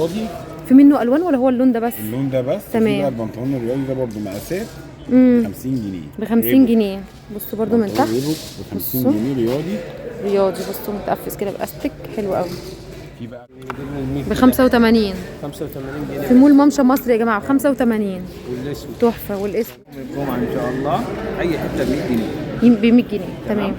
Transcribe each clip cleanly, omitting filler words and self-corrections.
رياضي. في منه الوان ولا هو اللون ده بس؟ اللون ده بس. تمام. في بقى البنطلون الرياضي ده برضه مقاسات 50 جنيه. ب 50 جنيه. بصوا برضو من تحت ب 50 جنيه رياضي. رياضي بصوا متقفز كده باستك حلو قوي. في بقى ب 85 جنيه في مول ممشى مصر يا جماعه ب 85. والاسود تحفه. والاسم الجمعه ان شاء الله اي حته ب 100 جنيه. ب 100 جنيه تمام.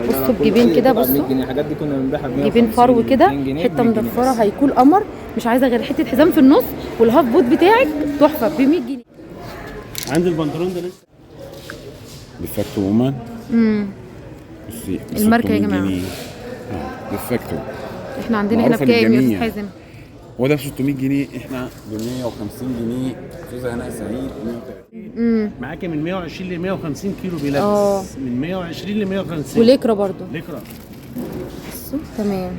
بصوا بجيبين كده. بصوا الحاجات دي كنا بنبيعها ب 150 جيبين فرو كده حته مضفره هيكون قمر. مش عايزه غير حته حزام في النص والهاف بوت بتاعك تحفه ب 100 جنيه. عندي البنطلون ده لسه ديفاكتو وومن. بصي الماركه يا جماعه ديفاكتو. احنا عندنا هنا بكام يا استاذ حازم؟ هو ده ب 600 جنيه، احنا ب 150 جنيه. استاذه هناء سعيد 130. معاكي من 120 ل 150 كيلو بيلبس. من 120 ل 150. وليكرا برضو. ليكرا. تمام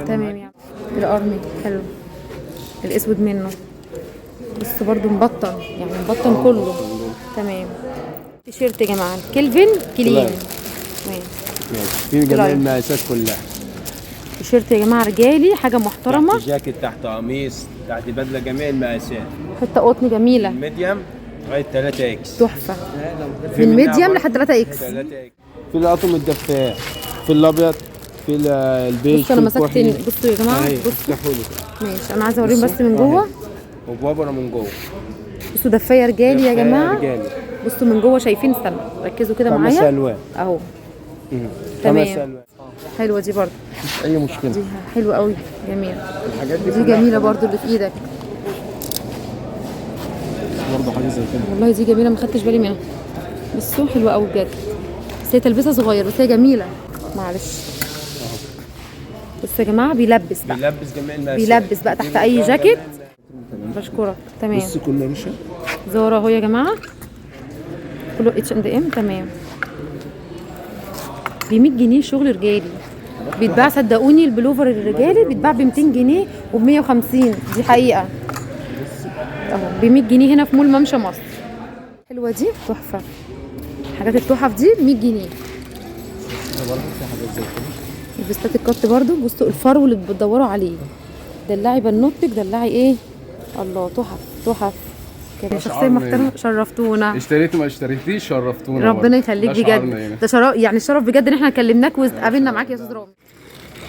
تمام. يعني القرمي حلو. الاسود منه بس برضو مبطن، يعني مبطن كله. تمام. تيشيرت يا جماعه كيلفن كلين. تمام. في جميع المقاسات كلها. تيشيرت يا جماعه رجالي حاجه محترمه. تحت جاكيت، تحت قميص، تحت بدله، جميع المقاسات. حته قطن جميله. ميديم لغايه 3 اكس. تحفه. من ميديم لحد 3 اكس. 3 اكس. في الاطقم الدفاء، في الابيض، في البيج. بصوا انا مسكت. بصوا يا جماعه بصوا. ماشي انا عايزه اوريهم بس من جوه. وبابره من جوه. بصوا دفايه رجالي يا جماعه. رجالي. بصوا من جوه شايفين. استنى ركزوا كده معايا. 5 الوان اهو. 5 تمام. الوان. حلوه دي برضو. مفيش اي مشكله. دي حلوه قوي جميله. الحاجات دي جميله برضو اللي في ايدك. برضه حاجه زي كده. والله دي جميله ما خدتش بالي منها. بصوا حلوه قوي بجد. بس هي تلبسها صغير بس هي جميله. معلش. بصوا يا جماعه بيلبس بقى. بيلبس جميع المقاسات. بيلبس بقى تحت اي جاكيت. بشكرك. تمام. بص كله رشه. زارا اهو يا جماعه. كله H&M. تمام. ب 100 جنيه شغل رجالي. بيتباع صدقوني البلوفر الرجالي بيتباع ب 200 جنيه وب 150. دي حقيقه اهو ب 100 جنيه هنا في مول ممشى مصر. حلوه دي تحفه. حاجات التحف دي 100 جنيه. الفستات الكات برضو. بصوا الفرو اللي بتدوروا عليه. دلعي بنوتك دلعي ايه. الله تحف تحف. كده شخصيه محترمه. شرفتونا. اشتريتوا ما اشتريتيش شرفتونا. ربنا يخليك بجد. ده شرف يعني شرف بجد ان احنا كلمناك وقابلنا معاك يا استاذ رامي.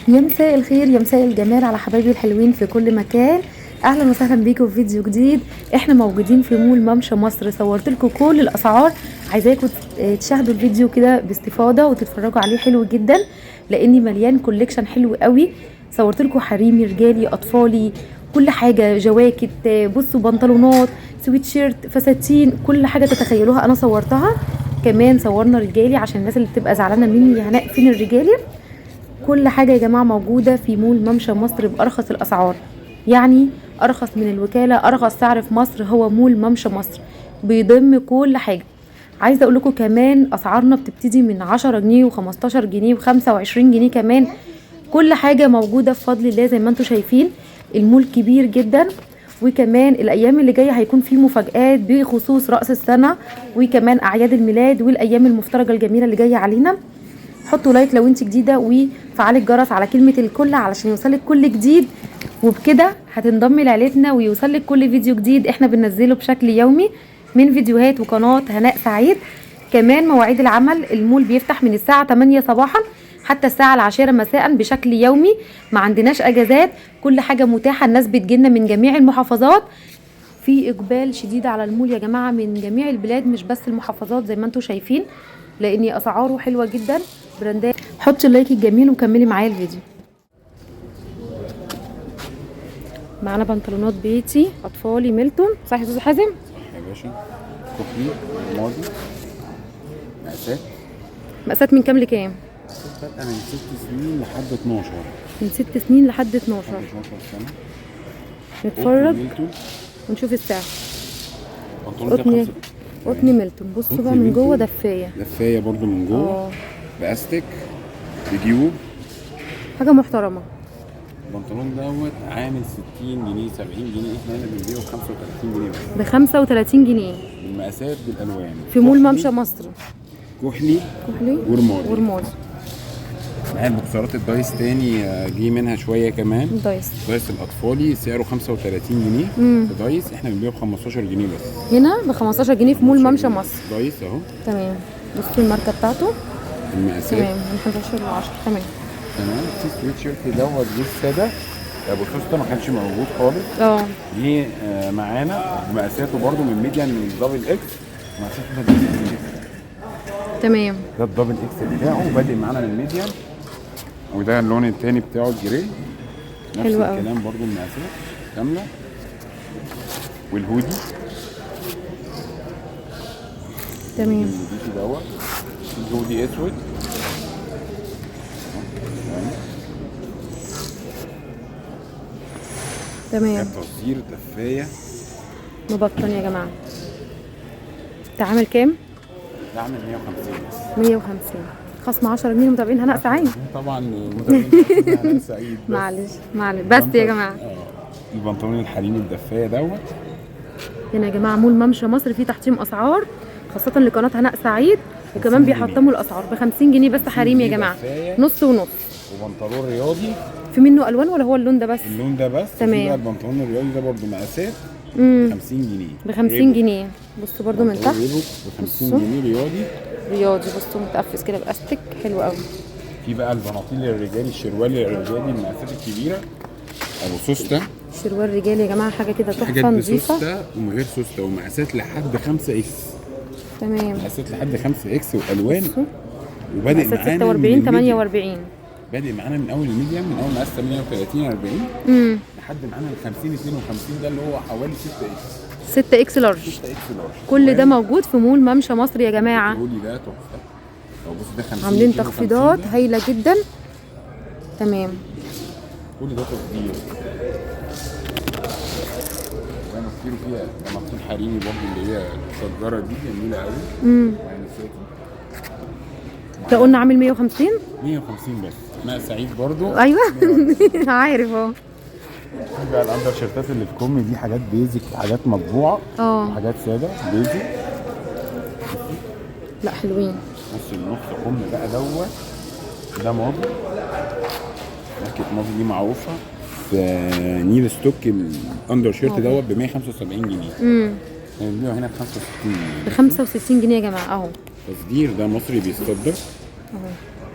يا مساء الخير يا مساء الجمال على حبايبي الحلوين في كل مكان. اهلا وسهلا بيكم في فيديو جديد. احنا موجودين في مول ممشى مصر. صورت لكم كل الاسعار. عايزاكم تشاهدوا الفيديو كده باستفاضه وتتفرجوا عليه. حلو جدا لاني مليان كوليكشن حلو قوي. صورت لكم حريمي رجالي اطفالي كل حاجه. جواكت بصوا بنطلونات سويت شيرت فساتين كل حاجه تتخيلوها انا صورتها. كمان صورنا رجالي عشان الناس اللي بتبقى زعلانه مني يا هناء فين الرجالي. كل حاجه يا جماعه موجوده في مول ممشى مصر بارخص الاسعار. يعني ارخص من الوكاله. ارخص سعر في مصر هو مول ممشى مصر. بيضم كل حاجه. عايزه اقول لكم كمان اسعارنا بتبتدي من 10 جنيه و15 جنيه و25 جنيه كمان. كل حاجه موجوده بفضل الله زي ما انتم شايفين. المول كبير جدا. وكمان الايام اللي جايه هيكون فيه مفاجآت بخصوص راس السنه وكمان اعياد الميلاد والايام المفترجه الجميله اللي جايه علينا. حطوا لايك لو انت جديده وفعلي الجرس على كلمه الكل علشان يوصلك كل جديد. وبكده هتنضمي لعيلتنا ويوصلك كل فيديو جديد احنا بننزله بشكل يومي من فيديوهات وقناه هناء سعيد. كمان مواعيد العمل المول بيفتح من الساعه 8 صباحا حتى الساعه 10 مساء بشكل يومي. ما عندناش اجازات. كل حاجه متاحه. الناس بتجيلنا من جميع المحافظات. في اقبال شديد على المول يا جماعه من جميع البلاد مش بس المحافظات زي ما انتم شايفين لان اسعاره حلوه جدا. براندات. حطي اللايك الجميل وكملي معايا الفيديو. معانا بنطلونات بيتي اطفالي ميلتون. صح يا استاذ حازم؟ يا باشا كحلي ماضي مقاسات من كام لكام؟ بادئه من 6 سنين لحد 12. من 6 سنين لحد 12 سنه. نتفرج ونشوف السعر. قطن ميلتون. بصوا بقى من جوه دفايه برضو من جوه. باستك بجيوب. حاجه محترمه. البنطلون دوت عامل 60 جنيه 70 جنيه. احنا هنا بنبيعه ب 35 جنيه بس. ب 35 جنيه بالمقاسات بالالوان. في مول ممشى مصر. كحلي ورمادي. معايا البوكسرات الدايس تاني جه منها شويه كمان. دايس الاطفالي سعره 35 جنيه في دايس، احنا بنبيعه ب 15 جنيه بس. هنا ب 15 جنيه في مول ممشى مصر. دايس اهو. تمام. بصوا الماركه بتاعته. المقاسات تمام من 11 ل 10. تمام. في سويت شيرت دوت جه الساده ابو سوسته ما كانش موجود خالص. جه معانا مقاساته برده من ميديان للدبل اكس، مقاساته ده تمام. ده الدبل اكس بتاعه بادئ معانا من ميديان، وده اللون الثاني بتاعه الجري نفس الكلام برده المقاسات كامله. والهودي تمام. الهودي دوت الهودي اسود تمام. تصدير دفايه مبطن يا جماعه. ده عامل كام؟ ده عامل 150 بس. 150 خصم 10 جنيه متابعين هناء سعيد. طبعا متابعين هناء سعيد. معلش بس يا جماعه. البنطلون الحريمي الدفايه دوت هنا يا جماعه مول ممشى مصر فيه تحطيم اسعار خاصه لقناه هناء سعيد، وكمان بيحطموا الاسعار ب 50 جنيه بس حريمي يا جماعه، نص ونص. وبنطلون رياضي في منه الوان ولا هو اللون ده بس؟ اللون ده بس. تمام. بقى البنطلون الرياضي ده برده مقاسات ب 50 جنيه. ب 50 جنيه. بصوا برده من تحت ب 50 جنيه رياضي. بصوا متقفز كده باستك حلو قوي. في بقى البناطيل الرجالي الشروال الرجالي المقاسات الكبيره ابو سوسته. شروال رجالي يا جماعه حاجه كده تحفه نظيفه. بسوسته ومن غير سوسته ومقاسات لحد 5 اكس. تمام. مقاسات لحد 5 اكس والوان. وبادئ معانا 46 48. بادئ معانا من اول الميديم، من اول مقاس 38 40 لحد معانا ال 50 52 ده اللي هو حوالي 6 اكس. 6 اكس لارج. 6 اكس لارج. كل ده موجود في مول ممشى مصر يا جماعه. الهولي ده تحفه. بص ده 50 عاملين تخفيضات هايله جدا. تمام. كل ده تصدير. وانا كتير فيها بناطيل حريمي برضه اللي هي الشجره دي جميله قوي. ده قلنا عامل 150 بس. انا سعيد برضو. ايوه عارف اهو. في بقى الاندر شيرتات اللي في كم دي حاجات بيزك، حاجات مطبوعه وحاجات ساده بيزك. لا حلوين. بص النص كم بقى دوت ده ماضي، ماركه ماضي دي معروفه في نيل ستوك. الاندر شيرت دوت ب 175 جنيه. بنبيعه هنا ب 65 جنيه. ب 65 جنيه يا جماعه اهو. تصدير ده مصري بيصدر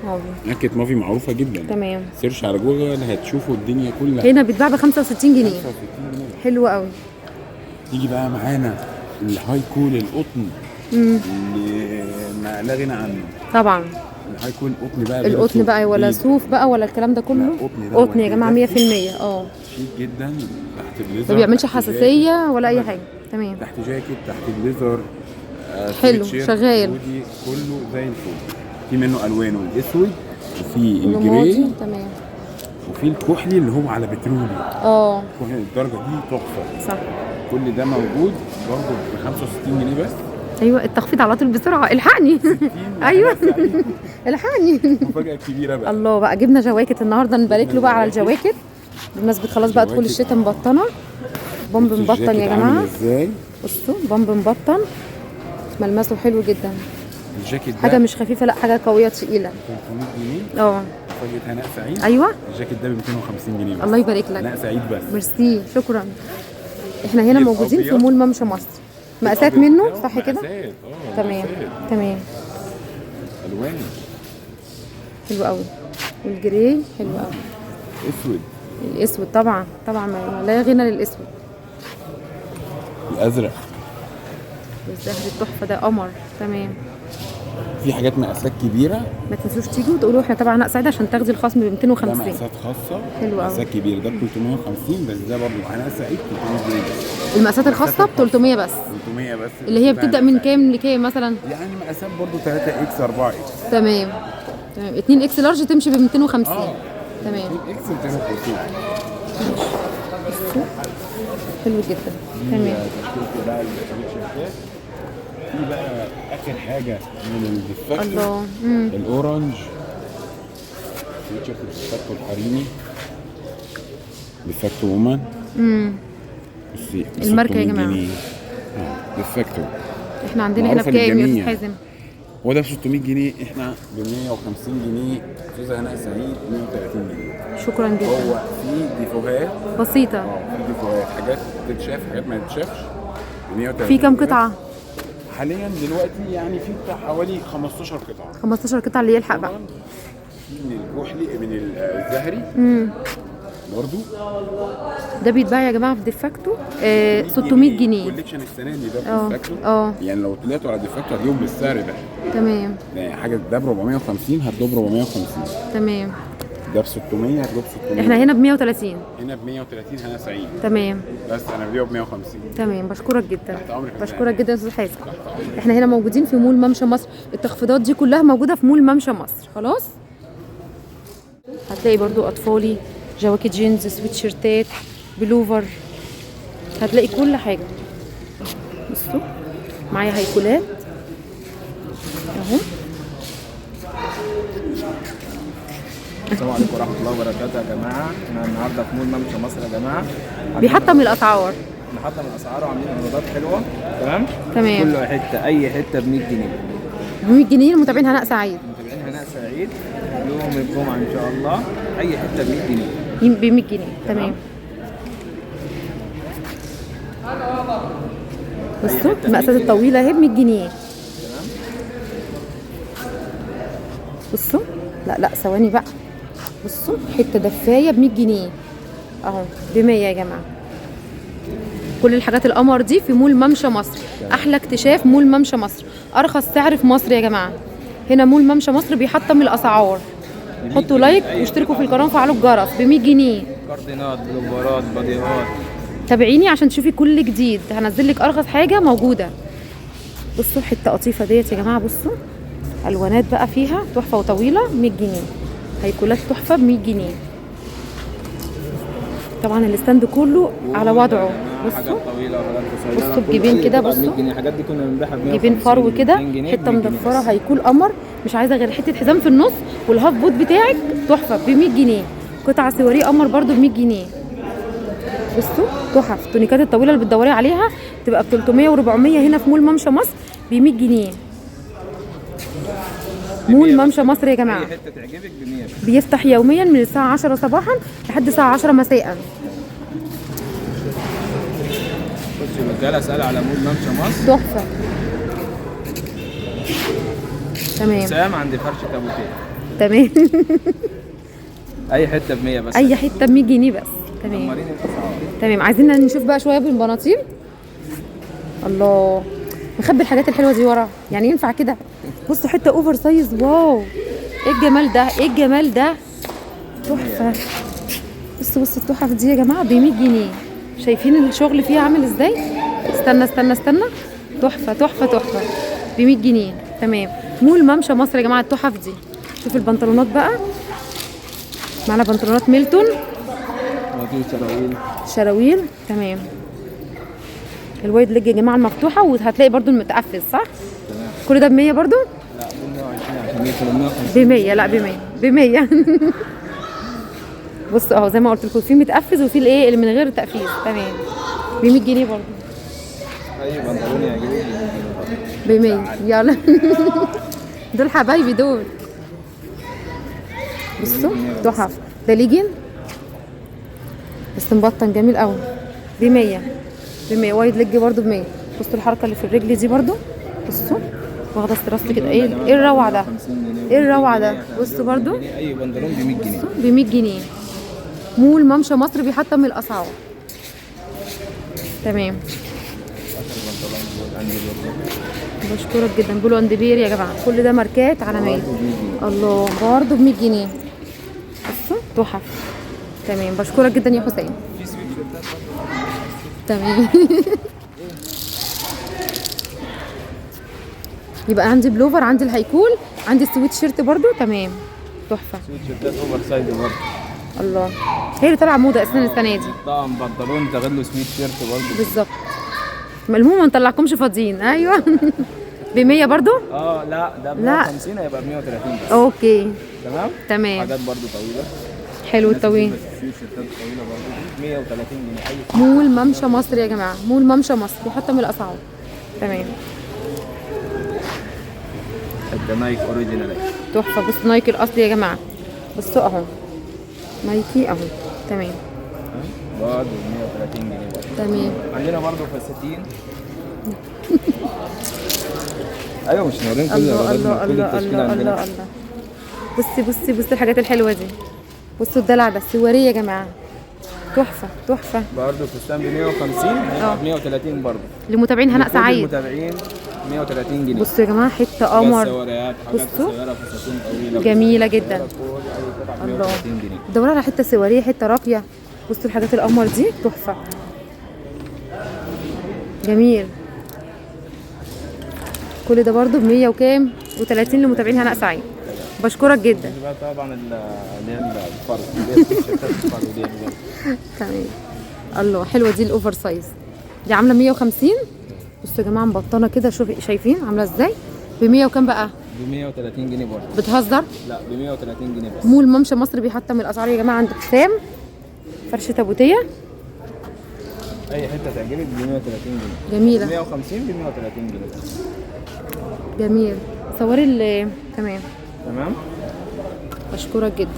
اهو. ماركه مافي معروفه جدا. تمام. سيرش على جوجل هتشوفوا الدنيا كلها. هنا بيتباع ب 65 جنيه. 65 جنيه. حلو قوي. تيجي بقى معانا الهاي كول القطن اللي ما لا غنى عنه. طبعا الهاي كول القطن بقى، القطن بقى ولا صوف بقى ولا الكلام ده كله؟ قطن يا جماعه 100%. شيك جدا تحت الليزر، ما بيعملش حساسيه ولا اي حاجه. تمام. تحت جاكيت تحت الليزر حلو شغال كله زي الفل. في منه الوانه الاسود وفي الجراي. تمام. وفي الكحلي اللي هو على بترولي. الكحلي الدرجه دي تحفه. صح. كل ده موجود برضه ب 65 جنيه بس. ايوه التخفيض على طول بسرعه الحقني. ايوه الحقني. مفاجاه كبيره بقى. الله بقى جبنا جواكت النهارده، نبارك له بقى على الجواكت بمناسبه خلاص بقى دخول الشتاء. مبطنه بومب مبطن يا جماعه. ازاي بصوا بومب مبطن ملمسه حلو جدا. الجاكيت ده حاجه مش خفيفه، لا حاجه قويه تقيله. 300 جنيه. مفاجاه هناء سعيد. ايوه الجاكيت ده ب 250 جنيه بس. الله يبارك لك. هناء سعيد بس. ميرسي شكرا. احنا هنا موجودين في مول ممشى مصر. مقاسات منه صح كده؟ تمام تمام. الوان حلو قوي. والجراي حلو قوي. اسود. الاسود طبعا لا غنى للاسود. الازرق. الزهر التحفه ده قمر. تمام. في حاجات مقاسات كبيره، ما تنسوش تيجوا وتقولوا احنا تبع هناء سعيد عشان تاخدي الخصم ب 250. ده مقاسات خاصه. حلو قوي. مقاسات كبيره ده ب 350 بس. ده برضه هناء سعيد 300 جنيه بس. المقاسات الخاصه ب 300 بس. 300 بس اللي هي بتبدا من كام لكام مثلا؟ يعني مقاسات برضه 3 اكس 4 اكس. تمام 2 اكس لارج تمشي ب 250. تمام 2 اكس 250. حلو جدا. تمام. في بقى اخر حاجه من الديفاكتو. الله. الاورنج تيشيرت الديفاكتو الحريمي ديفاكتو وومن. بصي الماركه يا جماعه ديفاكتو. احنا عندنا هنا بكام يا استاذ حازم؟ هو ده ب 600 جنيه، احنا ب 150 جنيه. استاذه هناء سعيد 130 جنيه. شكرا جدا. هو في ديفوهات بسيطه. في ديفوهات، حاجات تتشاف حاجات ما تتشافش ب 130. في كام قطعه حاليا دلوقتي؟ يعني في بتاع حوالي 15 قطعه. 15 قطعه اللي يلحق بقى. في من الكحلي من الزهري برضو. ده بيتباع يا جماعه في ديفاكتو 600 جنيه. كوليكشن السنه دي ده في ديفاكتو. يعني لو طلعتوا على ديفاكتو هتجيبوا بالسعر ده. تمام. يعني حاجه ده ب 450 هتجيبوا ب 450. تمام. ده ب 600 هتجيبوا ب 600. احنا هنا ب 130. هنا ب 130 هنا سعيد. تمام. بس انا بديها ب 150. تمام. بشكرك جدا. تحت امرك. بشكرك جدا يا استاذ حازم. احنا هنا موجودين في مول ممشى مصر. التخفيضات دي كلها موجوده في مول ممشى مصر. خلاص. هتلاقي برضو اطفالي جواكت جينز، سويت شيرتات، بلوفر، هتلاقي كل حاجه. بصوا معايا هيكولات اهو. السلام عليكم ورحمه الله وبركاته يا جماعه. احنا النهارده في مول ممشى مصر يا جماعه. بيحطم الاسعار. بنحطم الاسعار وعاملين عروضات حلوه. تمام. تمام. كل حته اي حته ب 100 جنيه. ب 100 جنيه لمتابعين هناء سعيد. متابعين هناء سعيد يوم الجمعه ان شاء الله اي حته ب 100 جنيه. ب 100 جنيه. تمام. بصوا المقاسات الطويله اهي ب 100 جنيه. بصوا لا ثواني بقى. بصوا حته دفايه ب 100 جنيه اهو، ب 100 يا جماعه. كل الحاجات القمر دي في مول ممشى مصر. احلى اكتشاف مول ممشى مصر، ارخص سعر في مصر يا جماعه. هنا مول ممشى مصر بيحطم الاسعار. حطوا لايك واشتركوا في القناه وفعلوا الجرس ب 100 جنيه. كاردينات، بلوفرات، باديهات. تابعيني عشان تشوفي كل جديد، هنزل لك ارخص حاجه موجوده. بصوا الحته قطيفه ديت يا جماعه. بصوا الوانات بقى فيها تحفه وطويله 100 جنيه. هيكولات تحفه ب 100 جنيه. طبعا الستاند كله على وضعه. حاجات طويله وحاجات قصيره. بصوا الجيبين كده. بصوا الحاجات دي كنا بنبيعها ب 150 جيبين فرو كده، حته مضفره هيكون قمر. مش عايزه غير حته حزام في النص والهاف بوت بتاعك تحفه ب 100 جنيه. قطعه سواريه قمر برده ب 100 جنيه. بصوا تحف. التونيكات الطويله اللي بتدوري عليها تبقى ب 300 و400 هنا في مول ممشى مصر ب 100 جنيه. مول ممشى مصر يا جماعه. اي حته تعجبك ب 100. بيفتح يوميا من الساعه 10 صباحا لحد الساعه 10 مساء. بصي الرجاله اسال على مول ممشى مصر. تحفه. تمام. سام عند فرش كابوتيه. تمام. اي حته ب 100 بس. اي حته ب 100 جنيه بس. تمام. مارين الاسعار. تمام. عايزين نشوف بقى شويه بالبناطيل. الله، نخبي الحاجات الحلوه دي ورا، يعني ينفع كده. بصوا حته اوفر سايز. واو ايه الجمال ده، ايه الجمال ده، تحفه. بصوا التحف دي يا جماعه ب 100 جنيه. شايفين الشغل فيها عامل ازاي؟ استنى. تحفه تحفه تحفه ب 100 جنيه. تمام. مول ممشى مصر يا جماعه. التحف دي شوف البنطلونات بقى. معنا بنطلونات ميلتون، شراويل. تمام. الوايد ليج يا جماعه المفتوحه، وهتلاقي برده المتقفز صح؟ تمام. كل ده ب 100 برده؟ لا ب 120 عشان 150. ب 100. لا ب 100 بصوا اهو زي ما قلت لكم، في متقفز وفي الايه اللي من غير تقفيز. تمام. ب 100 جنيه برده. اي بنطلون يعجبك ب 100. يلا دول حبايبي دول. بصوا تحف. ده ليجن بس مبطن جميل قوي ب 100. ب 100. وايد ليج برده ب 100. بصوا الحركه اللي في الرجل دي برده. بصوا واخده استراست كده. ايه الروعه ده، ايه الروعه ده. بصوا برده اي بنطلون ب 100 جنيه. ب 100 جنيه. مول ممشى مصر بيحطم الاسعار. تمام. بشكرك جدا. بولو اند بير يا جماعه، كل ده ماركات عالميه. الله برضه ب 100 جنيه. بصوا تحف. تمام. بشكرك جدا يا حسين. تمام. يبقى عندي بلوفر، عندي الهيكول، عندي السويت شيرت برضو. تمام. تحفه. سويت شيرتات اوفر سايز برضه. الله، هي اللي طالعه موضه اساسا السنه دي. طبعا بنطلون تاخد له سويت شيرت برضه. بالظبط. المهم ما نطلعكمش فاضيين. ايوه. ب 100 برضو؟ لا ده ب 150 هيبقى ب 130 بس. اوكي تمام. حاجات برضه طويله. حلو الطويل. سويت شيرتات طويله برضه 130 جنيه. مول ممشى مصر يا جماعه. مول ممشى مصر بيحطم الاسعار. تمام. ده نايك اوريجينال. تحفه. بصوا نايكي الاصلي يا جماعه، بصوا اهو نايكي اهو. تمام برضه 130 جنيه برضه. تمام. عندنا برضه فساتين. ايوه مش نورين كل الله الأولاد الله من كل الله التشكيل الله عندنا. الله الله. بصي الحاجات الحلوه دي. بصوا الدلع ده السواريه يا جماعه، تحفه تحفه. برضه فستان ب 150 هيبقى ب 130 برضه. لمتابعين هناء لكل سعيد. المتابعين 130 جنيه. بصوا يا جماعه حته حاجات قمر. سواريات، حاجات بصوا. قصيره، فساتين طويله جميله جدا. كل اي قطعه ب الله. 130 جنيه. دوروا على حته سواريه، حته راقيه. بصوا الحاجات القمر دي تحفه. جميل. كل ده برضو ب 100 وكام و30 لمتابعين هناء سعيد. بشكرك جدا. دي بقى طبعا اللي هي الفرد، اللي هي التيشيرتات الفرد دي. تمام. الله حلوه دي الاوفر سايز دي عامله 150. بصوا يا جماعه مبطنه كده، شوفي شايفين عامله ازاي ب 100 وكام بقى؟ ب 130 جنيه برضه. بتهزر؟ لا ب 130 جنيه بس. مول ممشى مصر بيحطم الاسعار يا جماعه عند حسام. فرشه ابوتيه اي حته تعجبك ب 130 جنيه. جميله. 150 ب 130 جنيه. جميل. صوري تمام. تمام. بشكرك جدا.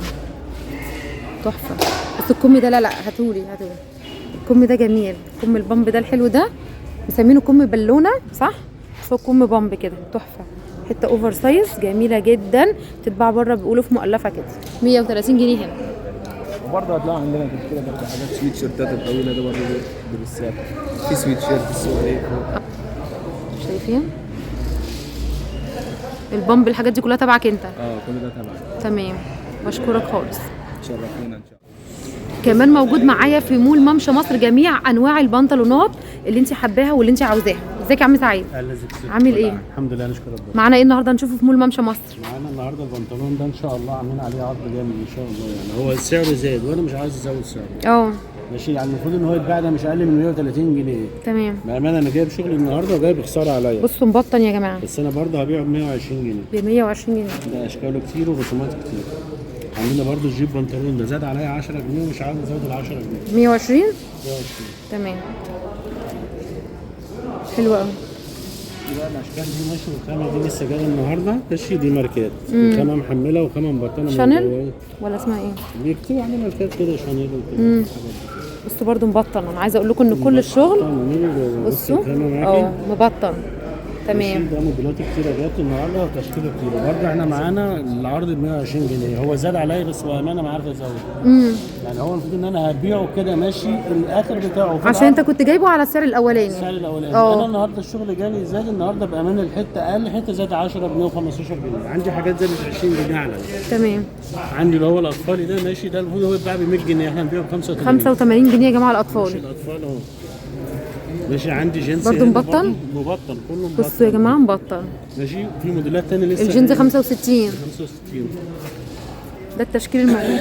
تحفه. بس الكم ده لا هاتولي. الكم ده جميل، كم البامب ده الحلو ده مسمينه كم بالونه صح؟ بس هو كم بامب كده تحفه. حته اوفر سايز جميله جدا، بتتباع بره بيقولوا في مؤلفه كده 130 جنيه هنا. وبرضه هتلاقوا عندنا كده برضه حاجات سويت شيرتات الطويله ده برضه بالسعر. في سويت شيرت السوري. شايفين؟ البامب الحاجات دي كلها تبعك انت؟ كل ده تبعنا. تمام. بشكرك خالص. تشرفونا ان شاء الله. كمان موجود معايا في مول ممشى مصر جميع انواع البنطلونات اللي انت حباها واللي انت عاوزاها. ازيك يا عم سعيد؟ عامل ايه؟ الحمد لله نشكر ربنا. معانا ايه النهارده نشوفه في مول ممشى مصر؟ معانا النهارده البنطلون ده ان شاء الله عاملين عليه عرض جامد ان شاء الله. يعني هو السعر زاد وانا مش عايز ازود سعره. اه ماشي. يعني المفروض ان هو يتباع ده مش اقل من 130 جنيه. تمام. بامانه انا جايب شغل النهارده وجايب خساره عليا. بصوا مبطن يا جماعه بس انا برضه هبيعه ب 120 جنيه. ب 120 جنيه. ده اشكاله كتير ورسومات كتير. عندنا برضه الجيب بنطلون ده زاد عليا 10 جنيه ومش عايز ازود ال 10 جنيه. 120 120. تمام. حلو قوي. دي بقى الاشكال دي ماشي. والخامه دي لسه جايه النهارده ماشي. دي ماركات وخامه محمله وخامه مبطنه. شانيل ولا اسمها ايه؟ بيكتبوا عليه ماركات كده شانيل وكده. بصوا برضو مبطن. انا عايزه اقول لكم ان كل الشغل بصوا مبطن. تمام. ده موديلات كتيره جت النهارده وتشكيله كتيره. برضه احنا معانا العرض ب 120 جنيه. هو زاد عليا بس بامانه ما عارف ازود. يعني هو المفروض ان انا هبيعه كده ماشي الاخر بتاعه عشان انت كنت جايبه على السعر الاولاني. السعر الاولاني. انا النهارده الشغل جالي زاد النهارده بامانه. الحته اقل حته زاد 10 جنيه و15 جنيه. عندي حاجات زادت 20 جنيه على تمام. عندي اللي هو الاطفالي ده ماشي. ده المفروض هو يتباع ب 100 جنيه احنا هنبيعه ب 85 جنيه يا جماعه الاطفال. ماشي الاطفال اهو. ماشي. عندي جينز برضه مبطن. مبطن كله مبطن. بصوا يا جماعه مبطن. ماشي. في موديلات تانية لسه. الجينز 65. 65. ده التشكيل المعروف.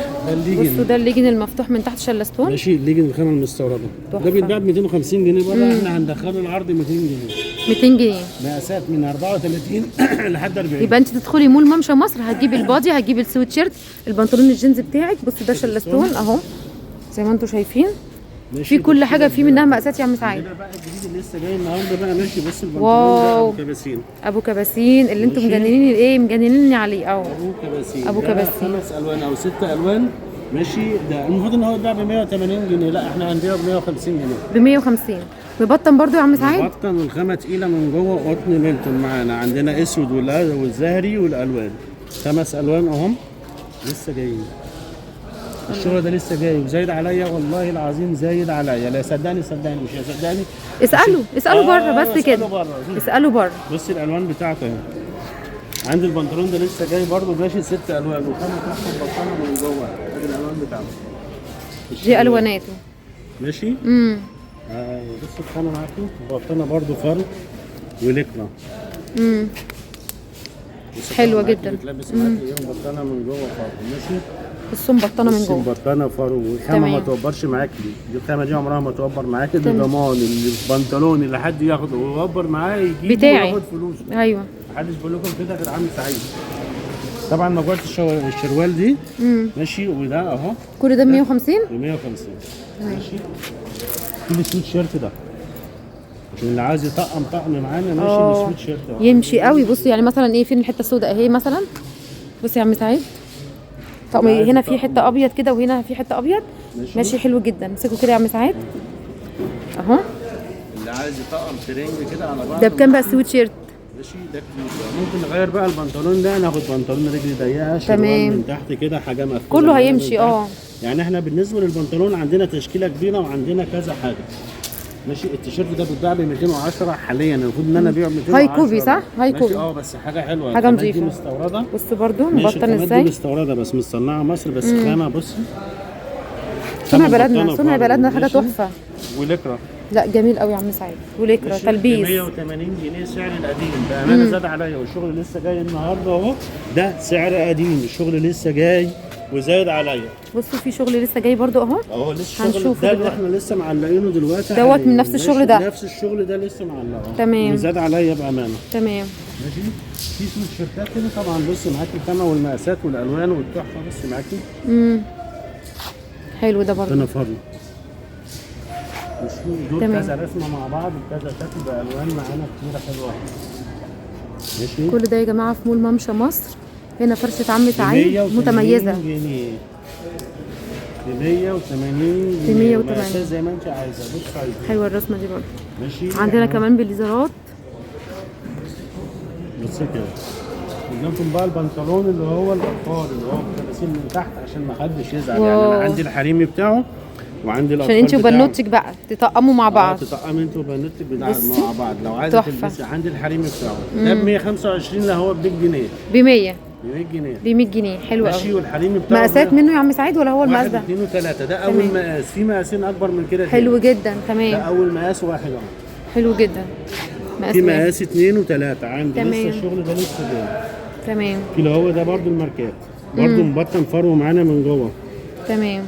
بصوا ده الليجن المفتوح من تحت شلستون. ماشي. الليجن الخامه المستورده ده بيتباع ب 250 جنيه بره. احنا هندخله العرض 200 جنيه. 200 جنيه. مقاسات من 34 لحد 40. يبقى انت تدخلي مول ممشى مصر هتجيبي البادي، هتجيبي السويت شيرت، البنطلون الجينز بتاعك. بصوا ده شلستون اهو زي ما انتم شايفين. في كل حاجه فيه منها مقاسات يا عم سعيد. ده بقى الجديد اللي لسه جاي النهارده بقى ماشي. بص البنطلون واو. ده ابو كباسين. ابو كباسين اللي انتم مجننين ايه مجننيني عليه اهو. ابو كباسين. ابو كباسين 5 الوان او 6 الوان ماشي. ده المفروض ان هو يتباع ب 180 جنيه. لا احنا هنبيعه ب 150 جنيه. ب 150. مبطن برضو يا عم سعيد. مبطن والخامه تقيله من جوه. قطن ميلتون معانا. عندنا اسود والزهري والالوان. 5 الوان اهم لسه جايين. الشغل ده لسه جاي وزايد عليا والله العظيم زايد عليا. لا صدقني مش هصدقني. اسالوا بره بس كده. اسالوا بره. بص الالوان بتاعته اهي. عندي البنطلون ده لسه جاي برضه ماشي 6 الوان وخامه تحت مبطنه من جوه. ادي الالوان بتاعته. دي الواناته ماشي. بص الخامه معاكم مبطنه برضه فرو ولكرة. حلوه جدا. بتلبس معاكي ايه مبطنه من جوه فرو ماشي. بصوا مبطنه من جوه. مبطنه فرو والخامه ما توبرش معاكي. دي الخامه دي عمرها ما توبر معاكي. ده ضمان البنطلون اللي حد ياخده ويوبر معاه يجيبه بتاعي وياخد فلوسه. ايوه. محدش بيقول لكم كده غير عم سعيد. طبعا مجموعه الشروال دي ماشي. وده اهو كل ده ب 150. ب 150 ماشي. في السويت شيرت ده اللي عايز يطقم طقم معانا ماشي بسويت شيرت يمشي قوي. بصوا يعني مثلا ايه، فين الحته السوداء اهي مثلا، بصي يا عم سعيد، طقم هنا في حته ابيض كده وهنا في حته ابيض، ماشي حلو جدا. امسكوا كده يا عم سعيد اهو. اللي عايز يطقم ترنج كده على بعض. ده بكام بقى السويت شيرت؟ ماشي ده كتير. ممكن نغير بقى البنطلون ده، ناخد بنطلون رجل ضيقه تمام. من تحت كده حاجه مقفوله كله هيمشي. يعني احنا بالنسبه للبنطلون عندنا تشكيله كبيره وعندنا كذا حاجه. ماشي التيشيرت ده بيتباع ب 210 حاليا، المفروض ان انا ابيعه ب 210. هاي كوبي صح؟ هاي كوبي بس حاجه حلوه، حاجه نظيفه. دي مستورده. بص برضو ماشي مبطن ازاي، دي مستورده بس مصنعه مصر، بس خامه بصي صنع بلدنا، صنع بلدنا، حاجه تحفه. ولكرة. لا جميل قوي يا عم سعيد، ولكرة تلبيس 180 جنيه سعر القديم، بامانه زاد عليا، والشغل لسه جاي النهارده اهو. ده سعر قديم، الشغل لسه جاي وزايد عليا. بصوا في شغل لسه جاي برضو اهو لسه الشغل ده اللي احنا لسه معلقينه دلوقتي دوت من نفس الشغل ده. نفس الشغل ده لسه معلقه تمام. وزاد عليا بامانه. تمام. ماشي في سويت شيرتات كده طبعا، بص معاكي الخامه والمقاسات والالوان والتحفه، بص معاكي. حلو ده برضو. هنا فرن دول تمام. كذا رسمه مع بعض وكذا شكل بالوان معانا كتيره حلوه. ماشي كل ده يا جماعه في مول ممشى مصر. هنا فرشه عم سعيد متميزه ب 180 ب 180 مقاسات زي ما انت عايزه. بص عايزه حلوه الرسمه دي برضو. ماشي عندنا كمان بليزرات. بص كده قدامكم بقى البنطلون اللي هو الاطفال اللي هو ملبسين من تحت عشان ما حدش يزعل. يعني انا عندي الحريمي بتاعه وعندي الاطفال عشان انت وبنوتك بقى تطقموا مع بعض. تطقم انت وبنوتك مع بعض لو عايزه تلبسي. عندي الحريمي بتاعه ده ب 125، لا هو ب 100 جنيه. ب 100 جنيه. ب 100 جنيه حلو قوي. ماشي والحريمي بتاعه مقاسات منه يا عم سعيد ولا هو المقاس ده؟ 1 2 3 ده اول مقاس، في مقاسين اكبر من كده. حلو جدا. تمام. ده اول مقاس واحد اهو. حلو جدا. في مقاس 2 و3 عندي. تمام. لسه الشغل ده لسه جاي. تمام. في اللي هو ده برضو الماركات برضو مبطن فرو معانا من جوه. تمام.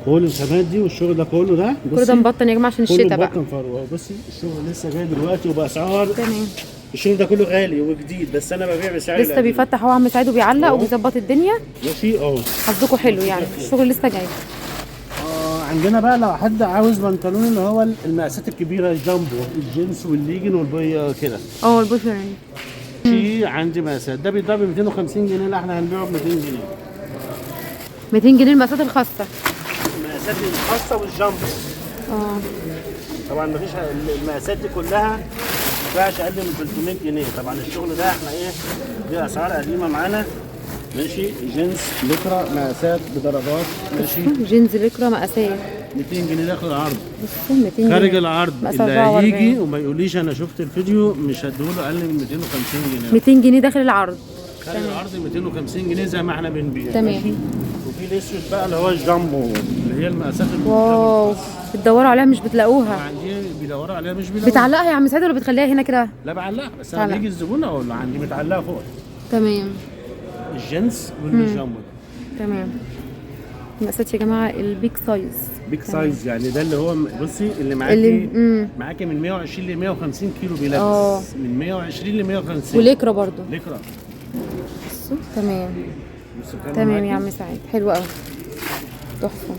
كل الخامات دي والشغل ده كله ده كل ده مبطن يا جماعه عشان الشتاء بقى. مبطن فرو. بصي الشغل لسه جاي دلوقتي وباسعار. تمام. الشغل ده كله غالي وجديد، بس انا ببيع بسعر لسه بيفتح هو عم سعيد وبيعلق وبيظبط الدنيا. ماشي حظكم حلو يعني، الشغل لسه جاي. عندنا بقى لو حد عاوز بنطلون اللي هو المقاسات الكبيره، الجامبو، الجينز والليجن والبوي كده. البوشرين. في عندي مقاسات ده بيتباع ب 250 جنيه، لا احنا هنبيعه ب 200 جنيه. 200 جنيه المقاسات الخاصه. المقاسات الخاصه والجامبو. طبعا مفيش المقاسات دي كلها ما تباعش اقل من 300 جنيه. طبعا الشغل ده احنا دي اسعار قديمه معانا. ماشي جينز لكرة مقاسات بدرجات. ماشي جينز لكرة مقاسات 200 جنيه داخل العرض. بصوا 200 جنيه خارج العرض. اللي 44. هيجي وما يقوليش انا شفت الفيديو مش هديهوله اقل من 250 جنيه. 200 جنيه داخل العرض. خارج العرض 250 جنيه زي ما احنا بنبيع. تمام. وفي الاسود بقى اللي هو الجامبو اللي هي المقاسات واو بتدوروا عليها مش بتلاقوها. عندي بيدوروا عليها مش بيلاقوها. بتعلقها يا عم سعيد ولا بتخليها هنا كده؟ لا بعلقها، بس انا بيجي الزبون اقول له عندي متعلقه فوق. تمام. الجنس والجامبو. تمام. المقاسات يا جماعه البيج سايز. بيج سايز يعني ده اللي هو بصي اللي معاكي من 120 ل 150 كيلو بيلبس. من 120 ل 150. وليكرا برضو. ليكرا. بصوا تمام. تمام يا عم سعيد حلو قوي تحفه.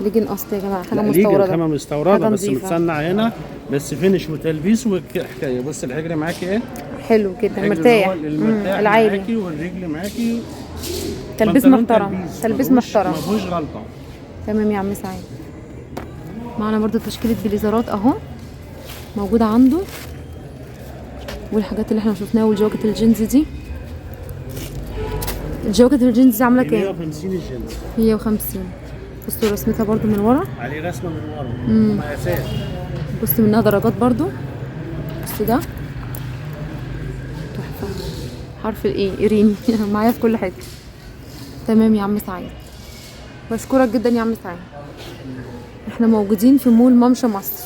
ليجن اصل يا جماعه حاجه مستورده. خامه مستورده بس متصنع هنا، بس فينش وتلبيس وحكايه. بص الحجر معاكي ايه؟ حلو جدا مرتاح. العالي معاكي والرجل معاكي. تلبيس محترم. تلبيس محترم ما فيهوش غلطه. تمام يا عم سعيد. معنا برضو تشكيله بليزرات اهو موجوده عنده، والحاجات اللي احنا شفناها والجواكت الجينز دي. الجواكت الجينز دي عامله كام؟ 150 الجينز. 150. بصوا رسمتها برضو من ورا. عليه رسمه من ورا. مقاسات. بصوا منها درجات برضو. بصوا ده تحفه. حرف الايه ايريني معايا في كل حته. تمام يا عم سعيد بشكرك جدا يا عم سعيد. احنا موجودين في مول ممشى مصر.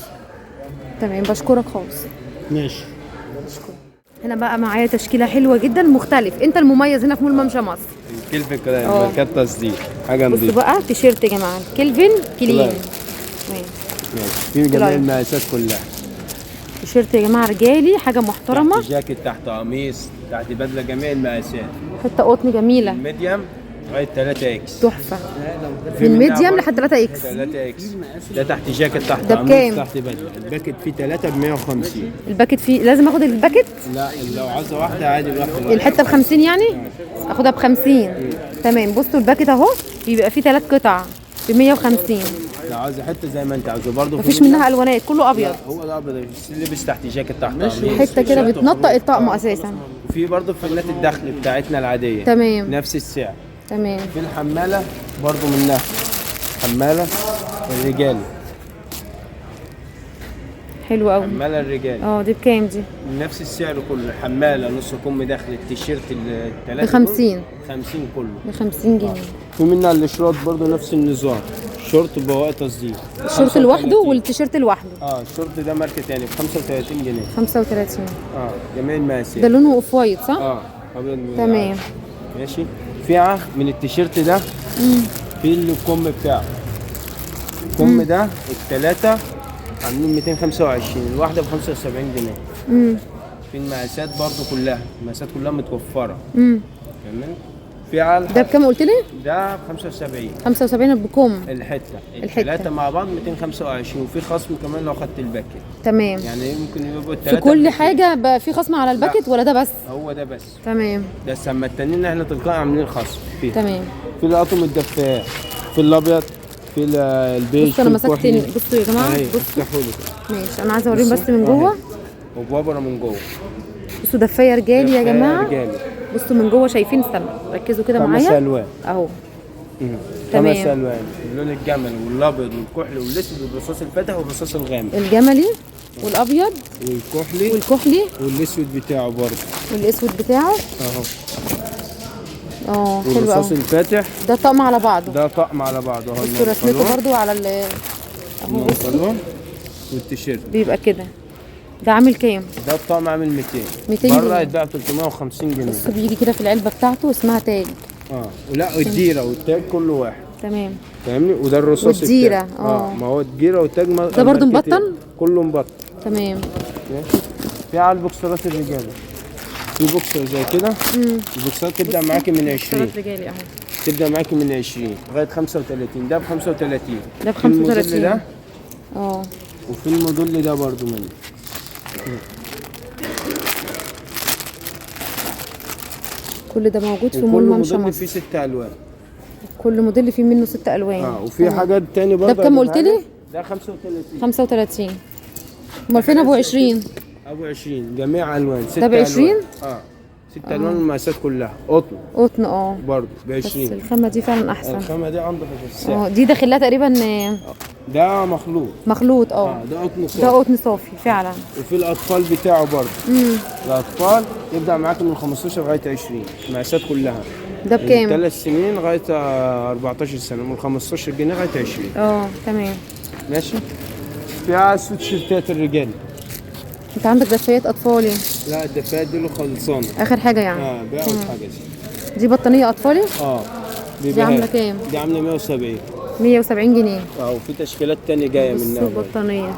تمام بشكرك خالص. ماشي. بشكرك. هنا بقى معايا تشكيله حلوه جدا مختلف. انت المميز هنا في مول ممشى مصر. كلفن كده ماركات تصديق حاجه بصوا نضيفه. بقى تيشيرت يا جماعه كلفن كلين. ماشي في جميع المقاسات كلها. تيشيرت يا جماعه رجالي حاجه محترمه. تحت جاكيت، تحت قميص، تحت بدله، جميع المقاسات. حته قطن جميله. الميديم لغايه 3 اكس. تحفه. من ميديم لحد 3 اكس. 3 اكس. ده تحت جاكيت، تحت ده قميص، بكام؟ تحت بدله. الباكت فيه 3 ب 150. الباكت فيه لازم اخد الباكت؟ لا لو عايزه واحده عادي لوحده. الحته ب 50 يعني؟ اخدها ب 50. تمام. بصوا الباكت اهو بيبقى فيه 3 قطع ب 150. لو عايزه حته زي ما انت عايزه برضه. مفيش منها الوانات، كله ابيض. هو ده ابيض لبس تحت جاكيت، تحت قميص. حته كده بتنطق الطقم اساسا. وفي برضه فنات الدخل بتاعتنا العاديه. تمام. نفس السعر. تمام. في الحماله برضه منها حماله الرجالي. حلو قوي. حماله الرجالي. اه دي بكام دي؟ نفس السعر كله. حماله نص كم داخل التيشيرت الثلاثه ب 50. 50 كله. ب 50 جنيه. في منها الشورت برضه نفس النظام. شورت بواقي تصدير. الشورت لوحده والتيشيرت لوحده. الشورت ده ماركه تاني ب 35 جنيه. 35. جميع المقاسات. ده لونه اوف وايت صح؟ ابيض. تمام. ماشي. في من التيشيرت ده في الكم بتاعه. الكم ده الثلاثه عاملين 225، الواحده ب 75 جنيه. في المقاسات برضو كلها، المقاسات كلها متوفره. تمام. في على ده بكام قلت لي؟ ده ب 75. 75 بكم. الحته الثلاثه مع بعض 225، وفي خصم كمان لو خدت الباكت. تمام. يعني ممكن يبقوا في الثلاثه كل حاجه بقى في خصم على الباكت ولا ده بس؟ هو ده بس. تمام. بس اما التانيين احنا تلقائي عاملين خصم فيه. تمام. في الاطقم الدفايه، في الابيض، في البيج، بصوا انا مسكت. بصوا يا جماعه، بصوا ماشي. انا عايزه اوريهم بس من جوه. وبوابره من جوه. بصوا دفايه رجالي يا جماعه. رجالي. بصوا من جوه شايفين، استنى ركزوا كده معايا. 5 الوان اهو. 5 الوان. اللون الجمل والابيض والكحلي والاسود والرصاص الفاتح والرصاص الغامق. الجملي والابيض والكحلي والاسود بتاعه برضه. والاسود بتاعه اهو. حلو قوي. والرصاص الفاتح ده طقم على بعضه. ده طقم على بعضه اهو. بصوا رسمته برضو على اهو. البنطلون والتيشيرت بيبقى كده. ده عامل كام؟ ده الطقم عامل 200. 200 بره جنيه. هيتباع ب 350 جنيه. بصوا بيجي كده في العلبه بتاعته اسمها تاج. ولا الديره والتاج كله واحد. تمام. فاهمني. وده الرصاص والديره. ما هو الديره والتاج ده برضو مبطن؟ كله مبطن. تمام. في على البوكسرات الرجاله، في بوكسر زي كده. البوكسرات تبدا معاكي من 20. رجالي اهو. تبدا معاكي من 20 لغايه 35. ده ب 35. ده ب 35. ده اه. وفي الموديل ده برضو منه. كل ده موجود في مول ممشى موديل مصر. فيه 6 الوان. كل موديل فيه منه 6 الوان. وفي حاجات تاني برضه. ده بكام قلت لي؟ ده 35. 35. امال فين ابو 20؟ ابو 20 جميع الوان. 6 ده ب 20؟ 6 الوان المقاسات كلها قطن. قطن برضه ب بس 20. الخامه دي فعلا احسن. الخامه دي انضف في السعر. دي داخل لها تقريبا. ده مخلوط. مخلوط. ده قطن صافي. ده قطن صافي فعلا. وفي الاطفال بتاعه برضه. الاطفال يبدا معاك من 15 لغايه 20. المقاسات كلها. ده بكام؟ 3 سنين لغايه 14 سنه، من 15 جنيه لغايه 20. تمام. ماشي. في سويت شيرتات الرجال. انت عندك دفايات اطفالي؟ لا الدفايات دي له خلصانه. اخر حاجه يعني. بيع حاجه دي بطانيه اطفالي؟ دي عامله كام؟ دي عامله 170. 170 جنيه. وفي تشكيلات تانية جايه منها. بصوا البطانيه.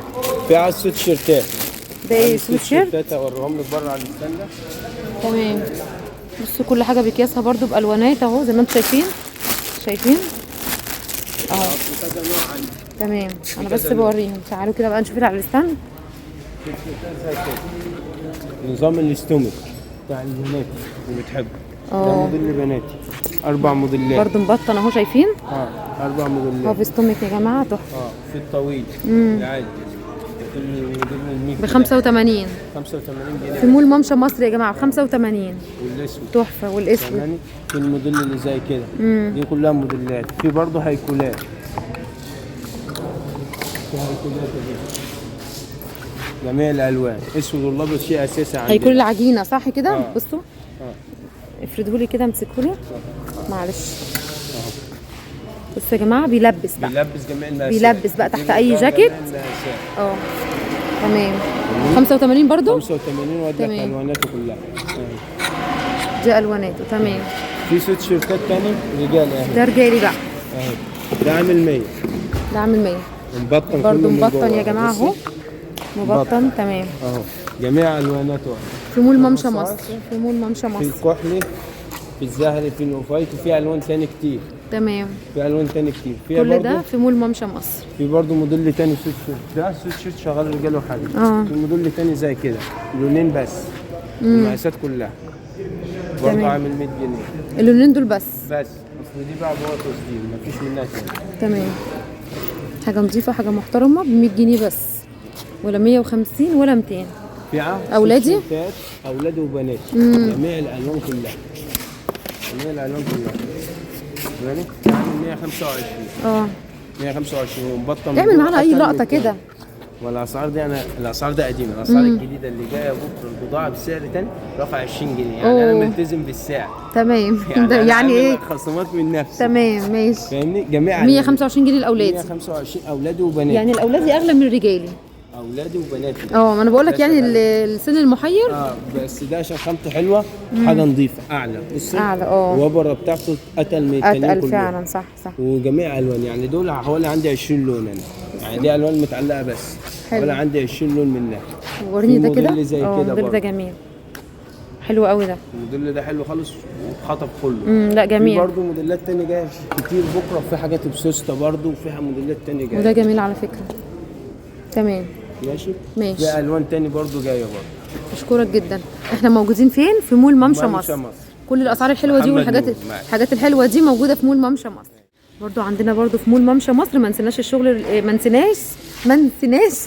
في على السويت شيرتات. ده ايه سويت شيرت؟ شيرتات اوريهم لك بره على الستاند. تمام. بصوا كل حاجه بقياسها برضو بالوانات اهو زي ما انتم شايفين اهو. تمام. انا بس بوريهم. تعالوا كده بقى نشوف اللي على الستاند. نظام الاستومك بتاع البنات اللي بتحبه. ده موديل بناتي. 4 موديلات برضو مبطن اهو شايفين. 4 موديلات. هو في ستومك يا جماعه تحفه. في الطويل العادي ب 85. 85 جنيه. في مول ممشى مصر يا جماعه ب 85. والاسود تحفه. والاسود كمان. في الموديل اللي زي كده. دي كلها موديلات. في برضه هيكولات. في هيكولات جميع الالوان. اسود والابيض شيء اساسي عندنا. هيكون العجينه صح كده. بصوا افردوا لي كده، امسكوا لي معلش. بصوا يا جماعه بيلبس بقى. بيلبس جميع المقاسات. بيلبس بقى تحت اي جاكيت. تمام. 85 برضو. 85 وادي الواناته كلها. دي الواناته. تمام. في سويت شيرتات تاني رجال اهي. ده رجالي بقى. ده عامل 100. ده عامل 100 مبطن برضو. كله مبطن يا جماعه اهو. مبطن. تمام. جميع الواناته. في مول ممشى مصر. في مول ممشى في مصر. الكحلي، في في الزهري، في الاوفايت، وفي الوان تاني كتير. تمام. في الوان تاني كتير فيها كل برضو. ده في مول ممشى مصر. في برضو موديل تاني سويت شيرت، ده سويت شيرت شغال رجال وحريم. في موديل تاني زي كده لونين بس، المقاسات كلها برضو تمام. عامل 100 جنيه اللونين دول بس. بس. اصل دي بقى جوه تصدير مفيش منها تاني. تمام. حاجه نظيفه، حاجه محترمه ب 100 جنيه بس، ولا 150 ولا 200. في أولادي؟ سويت شيرتات اولاد وبنات جميع الالوان كلها، جميع الالوان كلها. يعني عامل 125. 125 ومبطل. اعمل معانا اي لقطه كده. والاسعار دي الاسعار دي قديمه، الاسعار الجديده اللي جايه بكره البضاعه بسعر تاني رفع 20 جنيه، يعني انا ملتزم بالسعر. تمام. يعني, يعني ايه؟ خصومات من نفسي. تمام ماشي. فاهمني؟ جميع 125 جنيه الاولاد. 125 اولادي وبناتي. يعني الاولادي اغلى من الرجالي. اولادي وبناتي. ما انا بقول لك يعني السن المحير. بس ده عشان خامته حلوه، حاجه نظيفه اعلى. بصي اعلى. الوبره بتاعته اتقل من التانيين اتقل كلهم. فعلا. صح. وجميع الوان، يعني دول حوالي عندي 20 لون انا، يعني دي الوان متعلقه بس. حوالي عندي 20 لون منها. وريني ده كده. زي كده الموديل ده جميل، حلو قوي ده. الموديل ده حلو خالص واتخطف كله. لا جميل. في برضه موديلات تانية جايه كتير بكره، وفي حاجات بسوسته برضه، وفيها موديلات تانية جايه. وده جميل على فكره. تمام ماشي. ماشي. في الوان تاني برضه جايه برضه. اشكرك جدا. احنا موجودين فين؟ في مول ممشى مصر. كل الاسعار الحلوه دي والحاجات الحلوه دي موجوده في مول ممشى مصر. برضو عندنا برضو في مول ممشى مصر ما نسيناش الشغل، ما نسيناش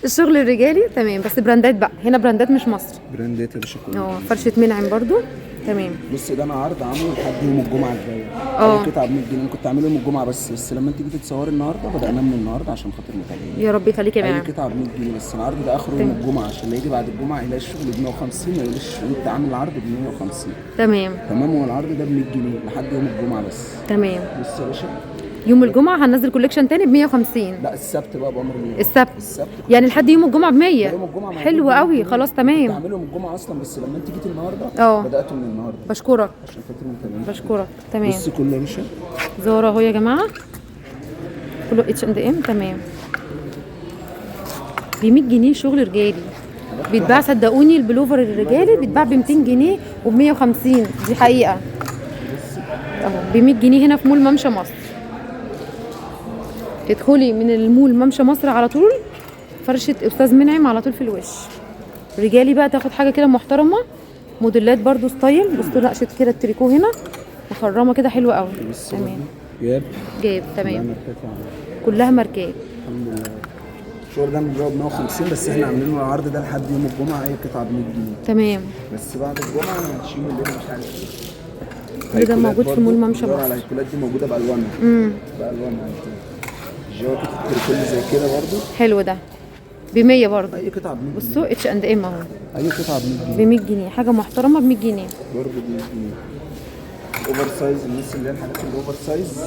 الشغل الرجالي. تمام. بس براندات بقى، هنا براندات مش مصر. براندات يا باشا كلها. فرشه منعم برضو. تمام. بص ده انا عرض عامله لحد يوم الجمعه الجايه. القطعه ب 100 جنيه، كنت اعمله يوم الجمعه بس لما تيجي تتصوري النهارده بدانا من النهارده عشان خاطر المتابعين. يا رب يخليك يا منعم. القطعه ب 100 جنيه بس العرض ده اخره يوم الجمعه، عشان اللي يجي بعد الجمعه يلاقي الشغل ب 150 ما يقولش انت عامل العرض ب 150. تمام. هو العرض ده ب 100 جنيه لحد يوم الجمعه بس. تمام. بص يا باشا، يوم الجمعه هننزل كوليكشن تاني ب 150. لا السبت بقى بامر الله. السبت يعني لحد يوم الجمعه ب 100. يوم الجمعه حلو قوي. خلاص تمام. كنت عامله يوم الجمعه اصلا، بس لما انت جيتي النهارده بداتوا من النهارده. بشكرك عشان خاطر المتابعين. بشكرك. تمام. بص كله يا باشا زهره اهو يا جماعه، كله H&M. تمام. ب 100 جنيه شغل رجالي بيتباع، صدقوني البلوفر الرجالي بيتباع ب 200 جنيه وب 150. دي حقيقه اهو ب 100 جنيه هنا في مول ممشى مصر. تدخلي من المول ممشى مصر على طول فرشه استاذ منعم على طول في الوش. رجالي بقى تاخد حاجه كده محترمه، موديلات برضو ستايل. بصوا نقشه كده التريكو هنا مخرمه كده حلوه قوي. تمام. جايب. تمام. كلها ماركات. الحمد لله. الشغل ده بنجاوب 150 بس احنا عاملين له العرض ده لحد يوم الجمعه، اي قطعه ب 100 جنيه. تمام. بس بعد الجمعه هنشيل اللي مش عارف كل ده موجود في مول ممشى مصر. الهيكولات دي موجوده بالوانها. بالوانها الجواكت التريكول زي كده برضو. حلو ده ب 100 برضو. اي قطعه ب 100 جنيه. بصوا H&M اهو. اي قطعه ب 100 ب جنيه. 100 جنيه حاجه محترمه ب 100 جنيه برضو ب 100 جنيه. اوفر سايز، الناس اللي هي الحاجات الاوفر سايز.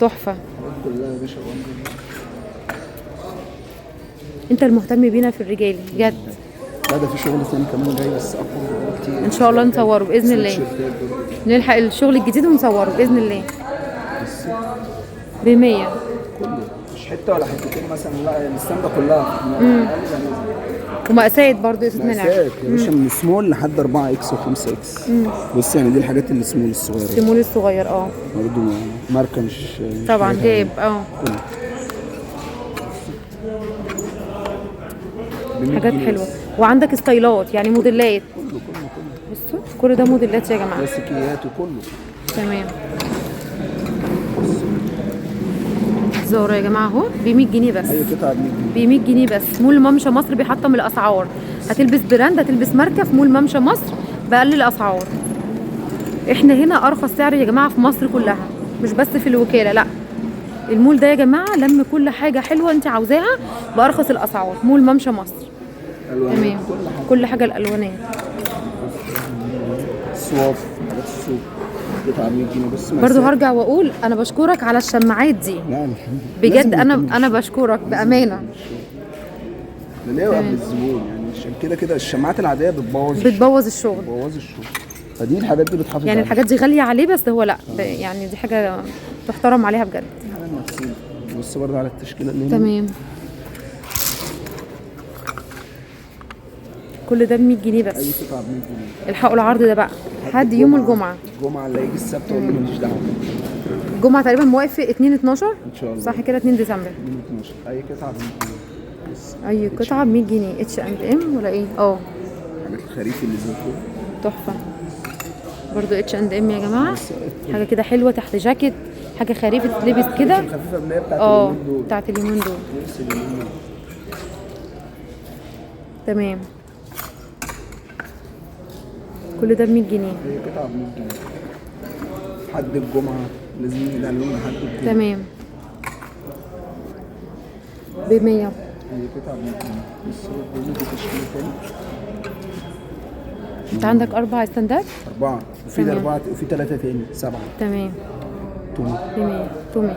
تحفه. كلها يا باشا. انت المهتم بينا في الرجالي بجد. لا ده في شغل ثاني كمان جاي بس اقوى كتير. ان شاء الله نصوره باذن الله، نلحق الشغل الجديد ونصوره باذن الله. ب 100 كله، مش حته ولا حتتين مثلا، لا يعني السنده كلها. ومقاسات برضه يا استاذ منعم. مقاسات يا باشا من سمول لحد 4 اكس و5 اكس. بص يعني دي الحاجات اللي سمول الصغيره. سمول الصغير برضه ماركه مش طبعا جايب حاجات حلوه، وعندك ستايلات يعني موديلات. كله بصوا كل ده موديلات يا جماعه، كلاسيكيات وكله. تمام. زهره يا جماعه اهو ب 100 جنيه بس. اي قطعه ب 100 جنيه. ب 100 جنيه بس. مول ممشى مصر بيحطم الاسعار. هتلبس براند، هتلبس ماركه في مول ممشى مصر بقلل الاسعار. احنا هنا ارخص سعر يا جماعه في مصر كلها، مش بس في الوكاله، لا المول ده يا جماعه لم كل حاجه حلوه انت عاوزاها بارخص الاسعار. مول ممشى مصر. تمام. كل حاجه الالوانات. الصواف، حاجات الصوف قطعه ب 100 جنيه بس. برضو هرجع واقول انا بشكرك على الشماعات دي. لا بجد انا بشكرك بامانه. ليه قبل الزبون يعني، عشان كده الشماعات العاديه بتبوظ الشغل. فدي الحاجات دي بتحافظ يعني الحاجات دي غاليه عليه، بس هو لا يعني دي حاجه تحترم عليها بجد. حاجه نفسيه. بص برضه على التشكيله اللي هنا. تمام. كل ده ب 100 جنيه اي بس. قطعه ب 100 جنيه. الحقوا العرض ده بقى لحد يوم الجمعه. الجمعه اللي هيجي السبت اقول له ماليش دعوه. الجمعه تقريبا موافق 2 12 ان شاء الله. صح كده 2 ديسمبر. 12 اي قطعه ب 100 جنيه بس. اي قطعه ب 100 جنيه. اتش اند ام ولا ايه؟ حاجات الخريف اللي زي كده تحفه برضو اتش اند ام يا جماعه. حاجه كده حلوه تحت جاكيت، حاجه خريفه تتلبس كده. الخفيفه اللي هي بتاعت اليومين دول. بتاعت اليومين دول. نفس اليومين دول. تمام. كل ده ب 100 جنيه. هي قطعه ب 100 جنيه لحد الجمعه لازم يبقى لهم لحد الجمعه. تمام. ب 100. هي قطعه ب 100 جنيه بس هو كله بتشكيل تاني. انت عندك 4 استندات؟ 4 وفي تمام. 4 وفي 3 تاني 7 تمام. تومي. ب 100 تومي.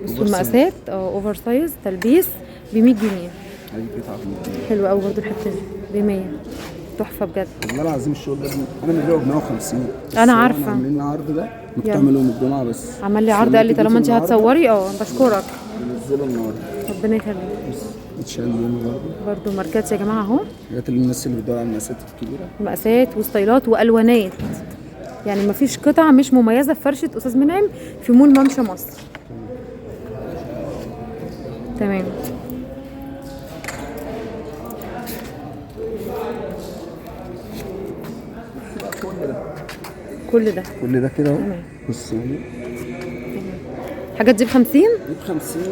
بصوا المقاسات اوفر سايز تلبيس ب 100 جنيه. اي قطعه ب 100 جنيه. حلو قوي برضو الحته دي ب 100. تحفه بجد. والله العظيم الشغل ده انا ببيعه ب 150. بس أنا هو عارفة. عاملين العرض ده ممكن يلا. تعملوا يوم الجمعه بس. عمل لي عرض قال لي طالما انت هتصوري بشكرك. بنزله النهارده. ربنا يخليك. اتشال يوم برضه. برضو ماركات يا جماعه اهو. حاجات اللي الناس اللي بتدور على المقاسات الكبيره. مقاسات وستايلات والوانات. يعني مفيش قطعه مش مميزه في فرشه استاذ منعم في مول ممشى مصر. تمام. كل ده كل ده كده اهو. تمام. بص يعني الحاجات دي ب 50. دي ب 50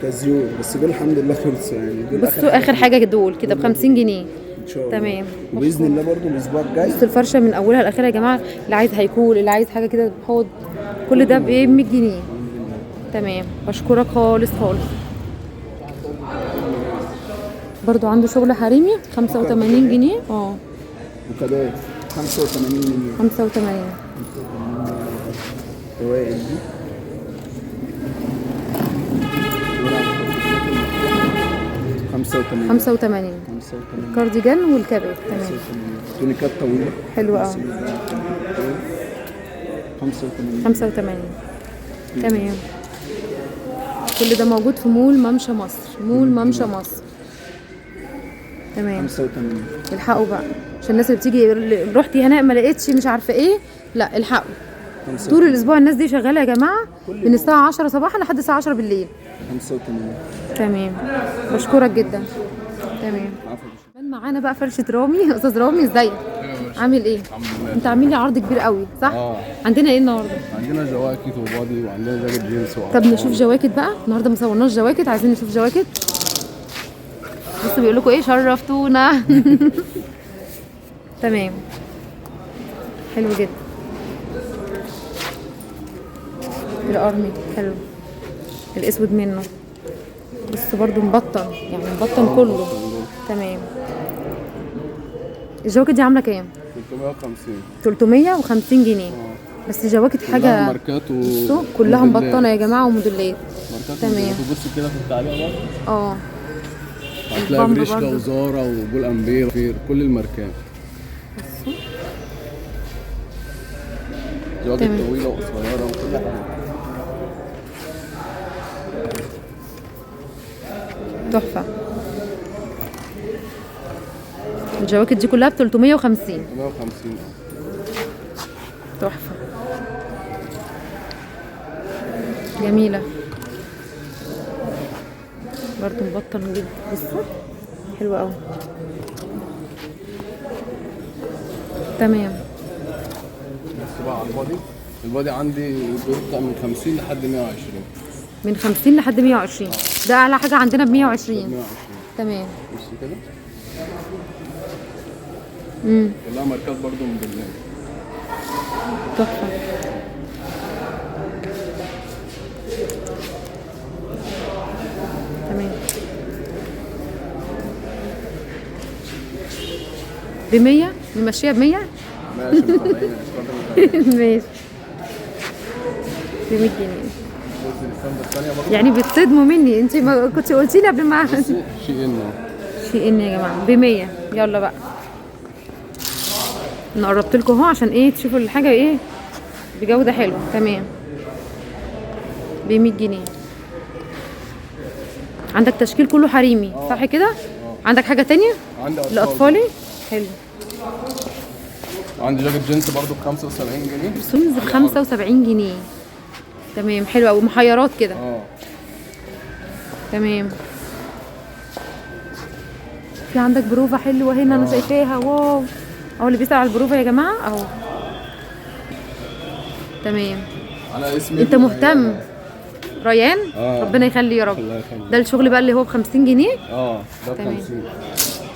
كازيو بس دول الحمد لله خلصوا يعني. دول بصوا اخر حاجه دول كده ب 50 جنيه. ان شاء الله. تمام. وباذن الله برضه الاسبوع الجاي. بصوا الفرشه من اولها لاخرها يا جماعه، اللي عايز هيكول، اللي عايز حاجه كده بحوض، كل ده ب 100 جنيه. تمام. بشكرك خالص خالص. برضو عنده شغل حريمي 85 جنيه. وكبات 85 جنيه. 85. الروائل دي خمسة 85 كارديجان والكابات. تمام. تونيكات طويلة حلوة قوي. 85 85. تمام. كل ده موجود في مول ممشى مصر. مول ممشى مصر. تمام. 85 الحقوا بقى عشان الناس اللي بتيجي رحتي هناء ما لقيتش مش عارفه ايه. لا الحقوا. طول الاسبوع الناس دي شغاله يا جماعه من الساعه 10 صباحا لحد الساعه 10 بالليل. 85. تمام. بشكرك جدا. تمام. معانا بقى فرشه رامي. استاذ رامي ازيك؟ عامل ايه؟ الحمد لله. انت عامل لي عرض كبير قوي صح؟ عندنا ايه النهارده؟ عندنا جواكت وبادي وعندنا جاكيت جينز طب نشوف جواكت بقى. النهارده ما صورناش جواكت، عايزين نشوف جواكت. بصوا بيقول لكم ايه، شرفتونا. تمام. حلو جدا. الارمي حلو. الاسود منه بس برضو مبطن، يعني مبطن كله. تمام. الجواكت دي عامله كام؟ 350. 350 جنيه. بس جواكت حاجه كلها ماركات بصوا كلها مبطنه يا جماعه وموديلات. ماركات. تمام. تبص كده في التعليق برضه هتلاقي البامب بريشكا برضو. وزارا وبول امبير في كل الماركات. جواكت تمام. طويله وقصيره وكل حاجه. تحفه. الجواكت دي كلها ب 350. 350. تحفه جميله برضو مبطن جدا. بصوا حلوه قوي. تمام. بص بقى على البادي عندي بيبدأ من 50 لحد 120. من 50 لحد 120. ده اعلى حاجه عندنا ب 120. 120. تمام. بص كده امم كلها ماركات برضو من بالله. تحفه. تمام. ب 100 نمشيها ب 100. ماشي من 40 ماشي. ب 100 جنيه. بص الستاند الثانيه برضو. يعني بتصدموا مني، انت ما كنتش قلتي لي قبل ما شيء انه في ان يا جماعه ب 100. يلا بقى انا قربت لكم اهو عشان ايه تشوفوا الحاجه ايه بجوده حلوه. تمام. ب 100 جنيه. عندك تشكيل كله حريمي صح كده؟ عندك حاجه تانية عندي اطفال. لاطفالي؟ حلو. عندي جاكيت جينز برضو ب 75 جنيه. رسوم ب 75 جنيه. تمام حلو قوي، محيرات كده. تمام. في عندك بروفه حلوه هنا انا شايفاها، واو. اهو اللي بيسأل على البروفه يا جماعه اهو. تمام. على اسمي انت مهتم ريان؟ آه. ربنا يخلي يا رب. الله يخليك. ده الشغل بقى اللي هو ب 50 جنيه؟ ده ب تمام. 50.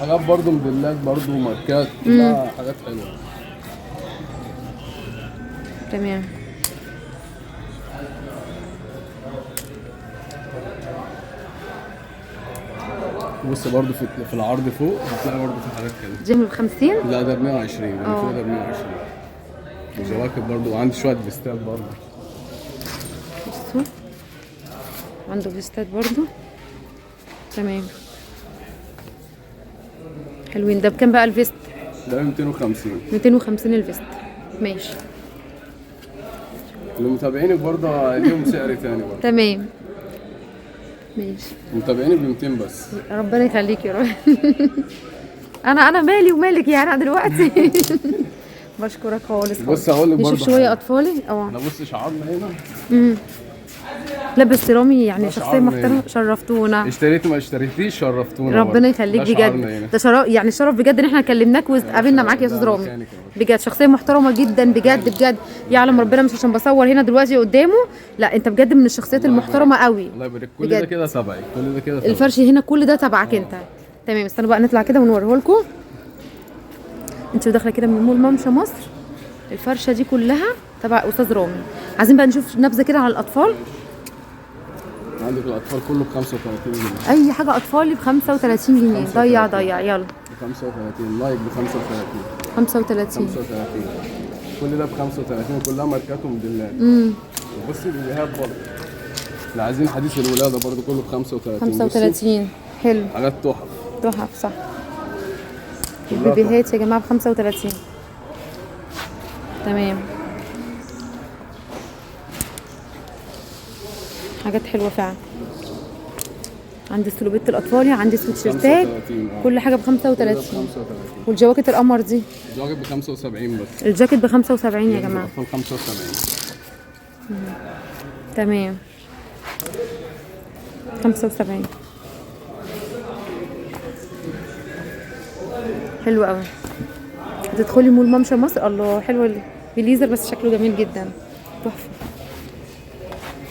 حاجات برضو موديلات برضو ماركات كلها حاجات حلوه. تمام. بص برضو في العرض فوق هتلاقي برضو في حاجات كده. جيم ب 50؟ لا ده ب 120. اللي فوق ده ب 120. وجواكت برضو، وعندي شويه فيستات برضو. بصوا عنده فيستات برضو. تمام حلوين. ده بكام بقى الفيست؟ ده ب 250. 250 الفيست. ماشي. لمتابعينك برضه ليهم سعر تاني برضه. تمام ماشي. متابعينك ب 200 بس. ربنا يخليك يا رب. انا مالي ومالك يعني انا دلوقتي. بشكرك خالص. بص هقول لك برضه نشوف شويه اطفالي. انا بص شعارنا هنا. لابس سيرامي يعني شخصيه شعارنا محترمه. هنا. شرفتونا. اشتريتي ما اشتريتيش شرفتونا. ربنا يخليك بجد. ده شرف يعني، الشرف بجد ان احنا كلمناك واتقابلنا معاك يا استاذ رامي. بجد شخصيه محترمه جدا بجد بجد. يعلم ربنا مش عشان بصور هنا دلوقتي قدامه، لا انت بجد من الشخصيات المحترمه قوي. الله يبارك. كل ده كده تبعي. كل ده كده تبعي. الفرش هنا كل ده تبعك انت. تمام. استنوا بقى نطلع كده ونوريه لكم. انتوا داخله كده من مول ممشى مصر. الفرشه دي كلها تبع استاذ رامي. عايزين بقى نشوف نبذه كده على الاطفال. عندك الاطفال كله ب 35 جنيه. اي حاجه اطفالي ب 35 جنيه. ضيع يلا. ب 35. لايك ب 35. 35. كل ده ب 35. كلها ماركات وموديلات. وبصي البيبيهات برضه. اللي عايزين حديث الولاده برضه كله ب 35. 35 حلو. حاجات تحف. تحف صح. البيبيهات يا جماعه ب 35. تمام. حاجات حلوه فعلا. عندي سلوبيت الاطفالي، عندي سويتشيرتات، كل حاجه ب 35. والجواكت القمر دي الجواكت ب 75 بس. الجاكيت ب 75 يا جماعه. الاطفال 75. تمام 75. حلو قوي. هتدخلي مول ممشى مصر. الله حلوه البليزر بس شكله جميل جدا. تحفه.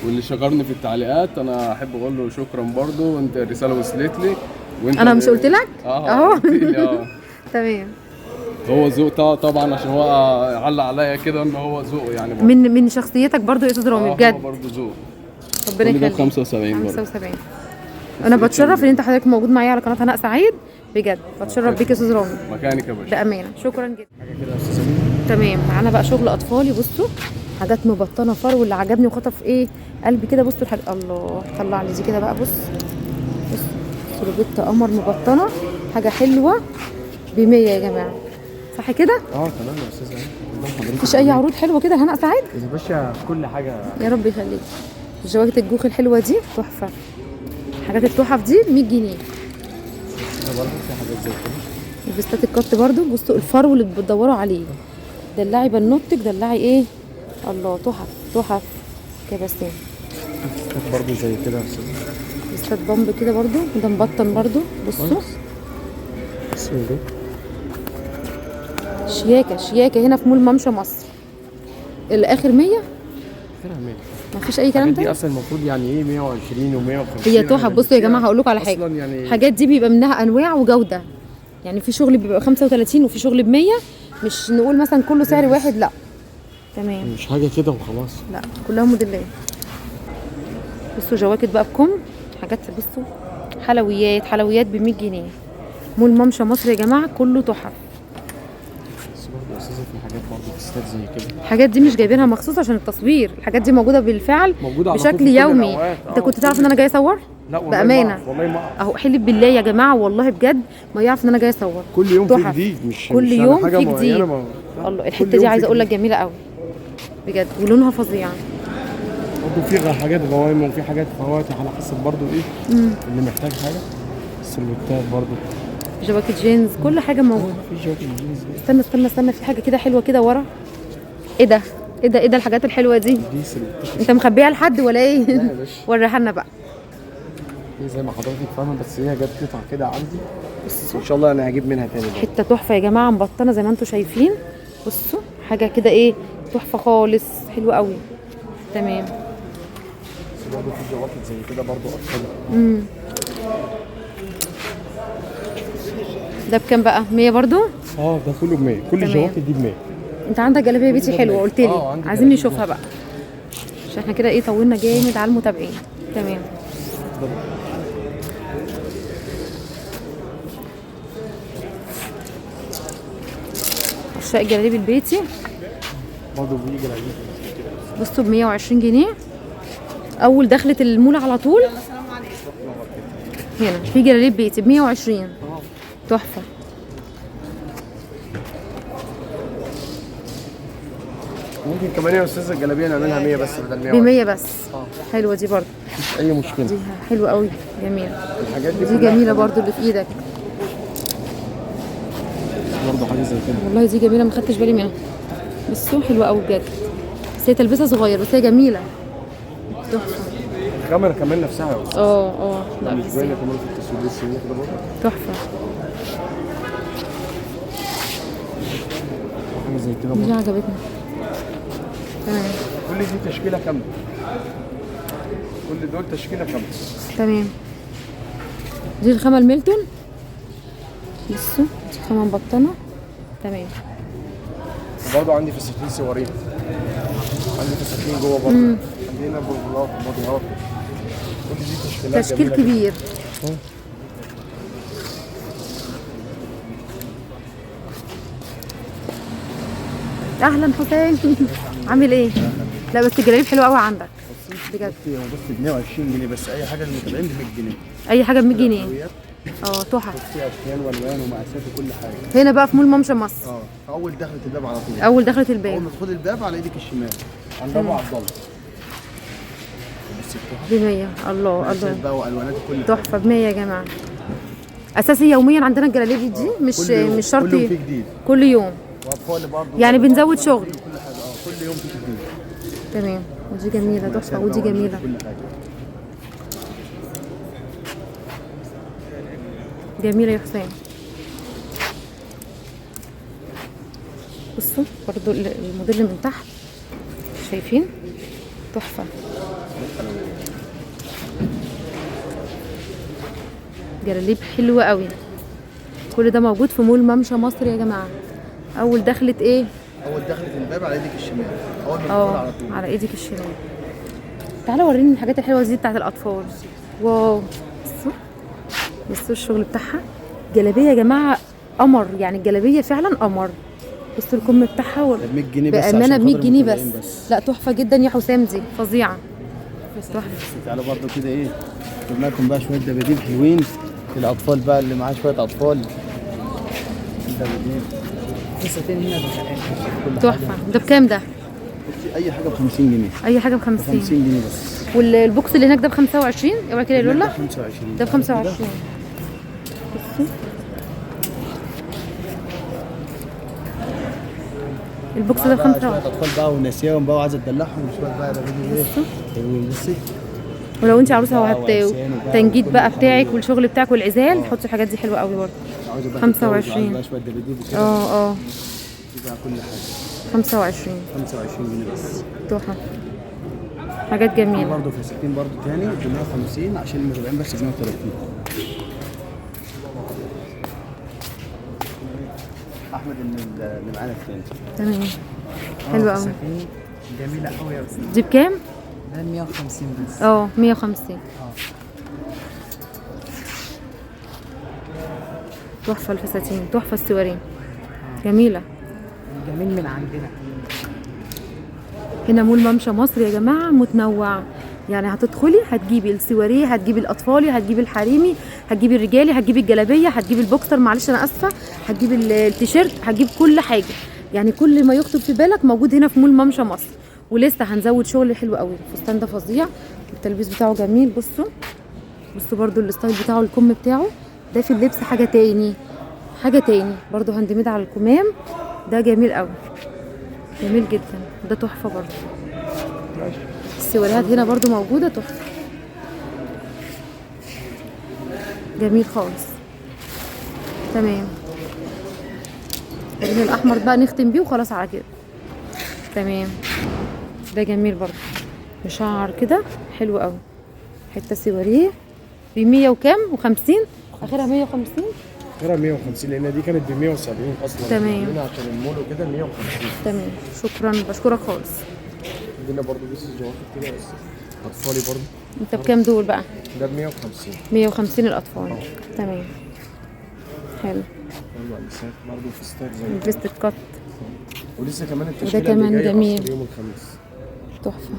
واللي شكرني في التعليقات انا احب اقول له شكرا برضه. وانت الرساله وصلت لي. وانت انا مش قلت لك اهو. تمام. هو ذوق طبعا عشان هو علق عليا كده ان هو ذوق يعني برضه. من شخصيتك برضو يا استاذ رامي بجد. هو برضه ذوق. ربنا يخليك. 75 برضه. 75. انا بتشرف ان انت حضرتك موجود معايا على قناه هناء سعيد بجد. بتشرف بيك يا استاذ رامي. مكانك يا باشا. بامانه شكرا جدا. تمام. معانا بقى شغل اطفالي. بصوا حاجات مبطنه فر. واللي عجبني وخطف ايه قلبي كده. بصوا الحاجه. الله طلع لي دي كده بقى. بص سلوبيت قمر مبطنه. حاجه حلوه ب 100 يا جماعه صح كده؟ تمام يا استاذه. مفيش اي عروض حلوه كده هناء سعيد؟ يا باشا كل حاجه. يا رب يخليك. الجواكت الجوخ الحلوه دي تحفه. حاجات التحف دي 100 جنيه. برضه في حاجات زي كده. الفيستات الكات برضو. بصوا الفرو اللي بتدوروا عليه. دلعي بنوتك دلعي ايه. الله تحف كباسين. فيستات برضه زي كده يا استاذه. فيستات بامب كده برضو. ده مبطن برضو. بصوا اسمه ده شياكه هنا في مول ممشى مصر. الاخر 100. فيها 100. مفيش اي كلام دي تاني. اصلا المفروض يعني ايه 120 و150. هي تحف. بصوا يا جماعه هقول لكم على حاجه. يعني الحاجات دي بيبقى منها انواع وجوده. يعني في شغل بيبقى 35 وفي شغل ب 100. مش نقول مثلا كله سعر واحد لا. تمام. مش حاجه كده وخلاص. لا كلها موديلات. بصوا جواكت بقى بكم. حاجات بصوا حلويات ب 100 جنيه. مول ممشى مصر يا جماعه كله تحف. بس برضه يا استاذه في حاجات برضه فيستات زي كده. الحاجات دي مش جايبينها مخصوص عشان التصوير. الحاجات دي موجوده بالفعل موجودة على طول بشكل في كل يومي. الأوقات. انت كنت تعرف ان انا جاي اصور؟ لا والله بامانه والله ما أعرف. اهو حلف بالله يا جماعه والله بجد ما يعرف ان انا جاي اصور. كل يوم في تحف. جديد. مش كل مش يوم حاجة في معينة جديد. لا. الله كل الحته يوم دي عايزه في اقول لك جديد. جميله قوي بجد ولونها فظيع. برضه في حاجات غوايم وفي حاجات فواتح على حسب برضه ايه اللي محتاج حاجه. السلوتات برضه جواكت جينز، كل حاجه موجوده. في جواكت جينز. استنى في حاجه كده حلوه كده ورا. ايه ده ايه ده الحاجات الحلوه دي؟ دي سلوتات. انت مخبيها لحد ولا ايه؟ لا يا باشا، وريها لنا بقى. دي زي ما حضرتك فاهمه، بس هي جت قطع كده عندي، ان شاء الله انا هجيب منها تاني بقى. حته تحفه يا جماعه، مبطنه زي ما انتم شايفين. بصوا حاجه كده ايه تحفه خالص، حلوه قوي. تمام. برضه في جواكت زي كده برضه اطفال. ده بكام بقى؟ 100 برضو؟ ده كله ب 100، كل الجواكت دي ب 100. انت عندك جلابيه بيتي حلوه قلت لي، عندي عايزين نشوفها بقى عشان احنا كده ايه طولنا جامد على المتابعين. تمام. عشاق الجلابيه البيتي برضه بيجي العيد. بصوا ب 120 جنيه. اول دخلة المول على طول هنا في جلاليب بيتي ب 120. تحفه. ممكن كمان يا استاذه الجلابيه نعملها 100 بس بدل 100. ب 100 بس. حلوه دي برضه، مفيش اي مشكله. دي حلوه قوي، جميله. الحاجات دي دي جميله برضه اللي في ايدك برضه حاجه زي كده. والله دي جميله، ما خدتش بالي منها. بصوا حلوه قوي بجد، بس هي تلبسها صغير بس هي جميله. تحفه. الكاميرا كمان نفسها يا استاذ. لا مش بس باينه كمان في التصوير السنين كده برضه. تحفه. حاجه زي كده دي برضه. عجبتني. تمام. كل دي تشكيله كامله، كل دول تشكيله كامله. تمام. دي الخامه الميلتون. بصوا دي خامه مبطنه. تمام. برضه عندي فساتين صورين، عندي فساتين جوه برضه، عندنا بلوزات وبوديهات. كل دي تشكيلات تشكيل جميلة كبير. اهلا حسين. عامل ايه؟ لا بس الجلاليب حلوه قوي عندك بجد. هو بس ب 120 جنيه بس، اي حاجه للمتابعين ب 100 جنيه. اي حاجه ب 100 جنيه. تحف. في اشكال والوان ومقاسات وكل حاجه. هنا بقى في مول ممشى مصر. في اول دخلة الباب على طول. اول دخلة اول الباب ما تدخل الباب على ايدك الشمال عند ابو عبد الله. بس ب 100. الله مقاسات الله. بقى والوانات كل حاجه. تحفه ب 100 يا جماعه. اساسي يوميا عندنا الجلاليب دي، مش شرط كل يوم في جديد. كل يوم واطفال برضه يعني بنزود شغل. كل حاجه. كل يوم في جديد. تمام. ودي جميله تحفه، ودي جميله كل حاجه. جميله يا حسين. بصوا برضو الموديل من تحت شايفين تحفه. جلاليب حلوه قوي. كل ده موجود في مول ممشى مصر يا جماعه. اول دخلة ايه؟ اول دخلة الباب على ايدك الشمال، اول ما تدخل على طول. على ايدك الشمال. تعالى وريني الحاجات الحلوه دي بتاعت الاطفال. واو. بصوا الشغل بتاعها. جلابيه يا جماعه قمر، يعني الجلابيه فعلا قمر. بصوا الكم بتاعها ب 100 جنيه بس، بامانه ب 100 جنيه بس. بس. لا تحفه جدا يا حسام، دي فظيعه. تحفه. تعالوا برضه كده ايه، جبنا لكم بقى شويه دباديب حلوين للاطفال بقى اللي معاه شويه اطفال. دباديب فساتين هنا تحفه. ده بكام ده؟ اي حاجه ب 50 جنيه. اي حاجه ب 50 50 جنيه بس. والبوكس اللي هناك ده ب 25. اوعى كده يا لولا. 25 ده ب 25. بصوا البوكس ده ب 25. شويه اطفال بقى ونسيهم بقى وعايزه تدلعهم وشويه بقى دباديب ايه. بصي ولو انت عروسه وهتنجيد بقى بتاعك والشغل بتاعك والعزال حطي الحاجات دي حلوه قوي برضه. 25 بقى شويه دباديب وكده. بقى كل حاجه 25 جنيه بس. تحفه. حاجات جميله. برضه فساتين برضه تاني ب 150 عشان المتابعين بس ب 130. احمد اللي معانا الثاني. تمام. حلوه قوي. جميله قوي يا استاذ. دي بكام؟ ده 150 بس. 150. تحفه الفساتين، تحفه السوارين. جميله. جميل من عندنا. هنا مول ممشى مصر يا جماعه متنوع، يعني هتدخلي هتجيبي السواريه، هتجيبي الاطفالي، هتجيبي الحريمي، هتجيبي الرجالي، هتجيبي الجلابيه، هتجيبي البوكسر، معلش انا اسفه، هتجيبي التيشيرت، هتجيب كل حاجه، يعني كل ما يخطر في بالك موجود هنا في مول ممشى مصر. ولسه هنزود شغل حلو قوي. الفستان ده فظيع، التلبيس بتاعه جميل. بصوا برضو الستايل بتاعه، الكم بتاعه ده في اللبس حاجه تاني برضو هاند ميد على الكمام. ده جميل قوي، جميل جدا، ده تحفه برضو. السواريهات هنا برضو موجوده، تحفه، جميل خالص. تمام، اللون الاحمر بقى نختم بيه وخلاص على كده. تمام، ده جميل برضو، مشعر كده حلو قوي. حته سواريه ب100 وكام و50، اخرها 150. غيرها 150 لان دي كانت ب 170 اصلا. تمام. عشان المول وكده 150. تمام، شكرا، بشكرك خالص. عندنا برضو بس الجواكت كده بس اطفالي برضو. انت بكام دول بقى؟ ده ب 150. 150 الاطفال. تمام، حلو. يلا النساء برضو في ستايل زي الفيست كات، ولسه كمان وده التشكيله كمان اللي جايه جميل. أصلاً يوم الخميس. تحفه.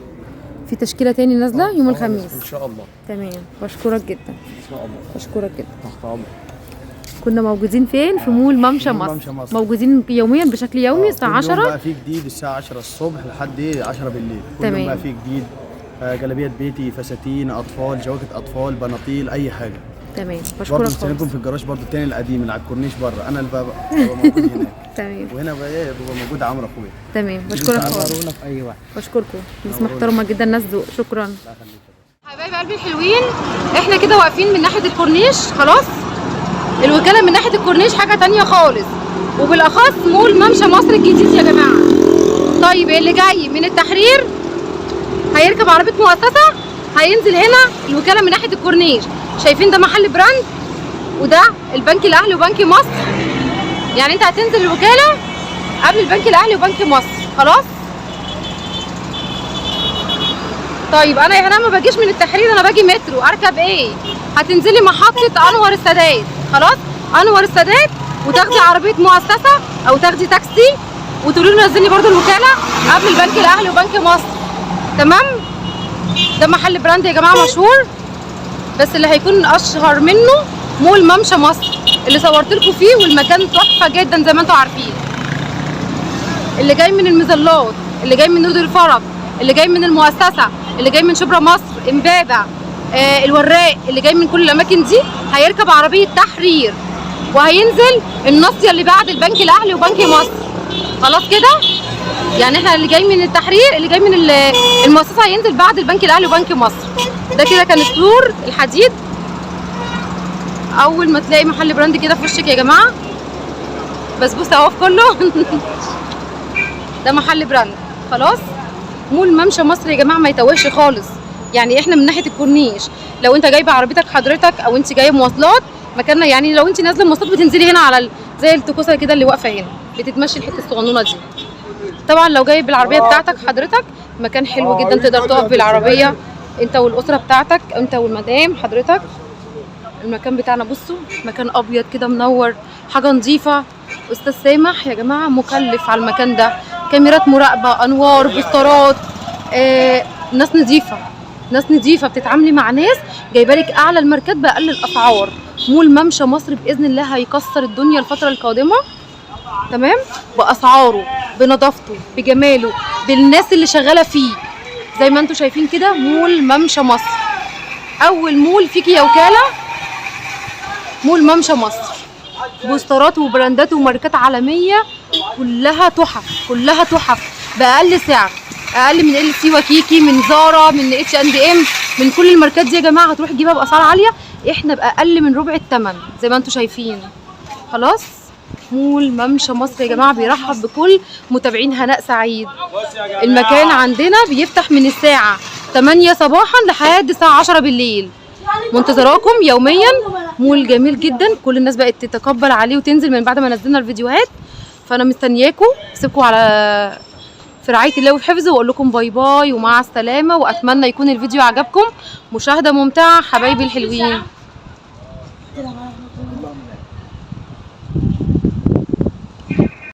في تشكيله تاني نازله يوم الخميس ان شاء الله. تمام، بشكرك جدا، ان شاء الله. بشكرك جدا. تحت امرك. كنا موجودين فين؟ في مول ممشى ممشى مصر. مصر. موجودين يوميا بشكل يومي الساعه كل يوم 10. بقى في جديد الساعه 10 الصبح لحد 10 بالليل. كل تمام. يوم بقى في جديد. جلابيات بيتي، فساتين اطفال، جواكت اطفال، بناطيل، اي حاجه. تمام، برضه بشكرك مستنيكم خالص. في الجراج برضه التاني القديم اللي على الكورنيش بره. انا اللي ببقى موجود هناك. تمام، وهنا بقى بيبقى موجود عمرو اخويا. تمام، بشكرك خالص. تنورونا في اي وقت. بشكركم، ناس محترمه جدا، ناس ذوق. شكرا حبايب قلبي الحلوين. احنا كده واقفين من ناحيه الكورنيش، خلاص الوكاله من ناحيه الكورنيش حاجه تانية خالص، وبالاخص مول ممشى مصر الجديد يا جماعه. طيب اللي جاي من التحرير هيركب عربيه مؤسسه، هينزل هنا الوكاله من ناحيه الكورنيش. شايفين ده محل براند، وده البنك الاهلي وبنك مصر. يعني انت هتنزل الوكاله قبل البنك الاهلي وبنك مصر، خلاص. طيب انا هنا ما باجيش من التحرير، انا باجي مترو. اركب ايه؟ هتنزلي محطه انور السادات، خلاص، انور السادات، وتاخدي عربيه مؤسسه او تاخدي تاكسي وتقولي له نزلني برده الوكاله قبل البنك الاهلي وبنك مصر. تمام. ده محل براند يا جماعه مشهور، بس اللي هيكون اشهر منه مول ممشى مصر اللي صورت لكم فيه، والمكان تحفه جدا زي ما انتم عارفين. اللي جاي من المظلات، اللي جاي من نود الفرج، اللي جاي من المؤسسه، اللي جاي من شبرا مصر، امبابه، الوراق، اللي جاي من كل الاماكن دي هيركب عربيه تحرير وهينزل الناصيه اللي بعد البنك الاهلي وبنك مصر. خلاص كده؟ يعني احنا اللي جاي من التحرير، اللي جاي من المؤسسه هينزل بعد البنك الاهلي وبنك مصر. ده كده كان السور الحديد. اول ما تلاقي محل براند كده في وشك يا جماعه، بسبوسه اهو في كله. ده محل براند، خلاص. مول ممشى مصر يا جماعه ما يتوهش خالص. يعني احنا من ناحيه الكورنيش، لو انت جايبه عربيتك حضرتك او انت جايه مواصلات مكاننا، يعني لو انت نازله مواصلات بتنزلي هنا على زي التكوسه كده اللي واقفه هنا، بتتمشي الحته الصغنونه دي. طبعا لو جايب العربيه بتاعتك حضرتك، مكان حلو جدا، تقدر تقف بالعربيه انت والاسره بتاعتك، انت والمدام حضرتك. المكان بتاعنا بصوا، مكان ابيض كده منور، حاجه نظيفه. استاذ سامح يا جماعه مكلف على المكان ده، كاميرات مراقبه، انوار، بوسترات، ناس نظيفه، ناس نظيفه، بتتعاملي مع ناس جايبه لك اعلى الماركات باقل الاسعار. مول ممشى مصر باذن الله هيكسر الدنيا الفتره القادمه، تمام، باسعاره، بنظافته، بجماله، بالناس اللي شغاله فيه. زي ما انتم شايفين كده مول ممشى مصر، اول مول فيكي يا وكاله مول ممشى مصر. بوسترات وبراندات وماركات عالميه، كلها تحف، كلها تحف باقل سعر، اقل من ال سي وكيكي، من زارا، من H&M، من كل الماركات دي يا جماعه. هتروح تجيبها باسعار عاليه، احنا باقل من ربع الثمن زي ما انتم شايفين. خلاص. مول ممشى مصر يا جماعه بيرحب بكل متابعين هناء سعيد. المكان عندنا بيفتح من الساعه 8 صباحا لحد الساعه 10 بالليل. منتظراكم يوميا. مول جميل جدا، كل الناس بقت تتقبل عليه وتنزل من بعد ما نزلنا الفيديوهات. فانا مستنياكم، اسيبكم على في رعايه الله وفي حفظه، واقول لكم باي باي ومع السلامه. واتمنى يكون الفيديو عجبكم. مشاهده ممتعه حبايبي الحلوين.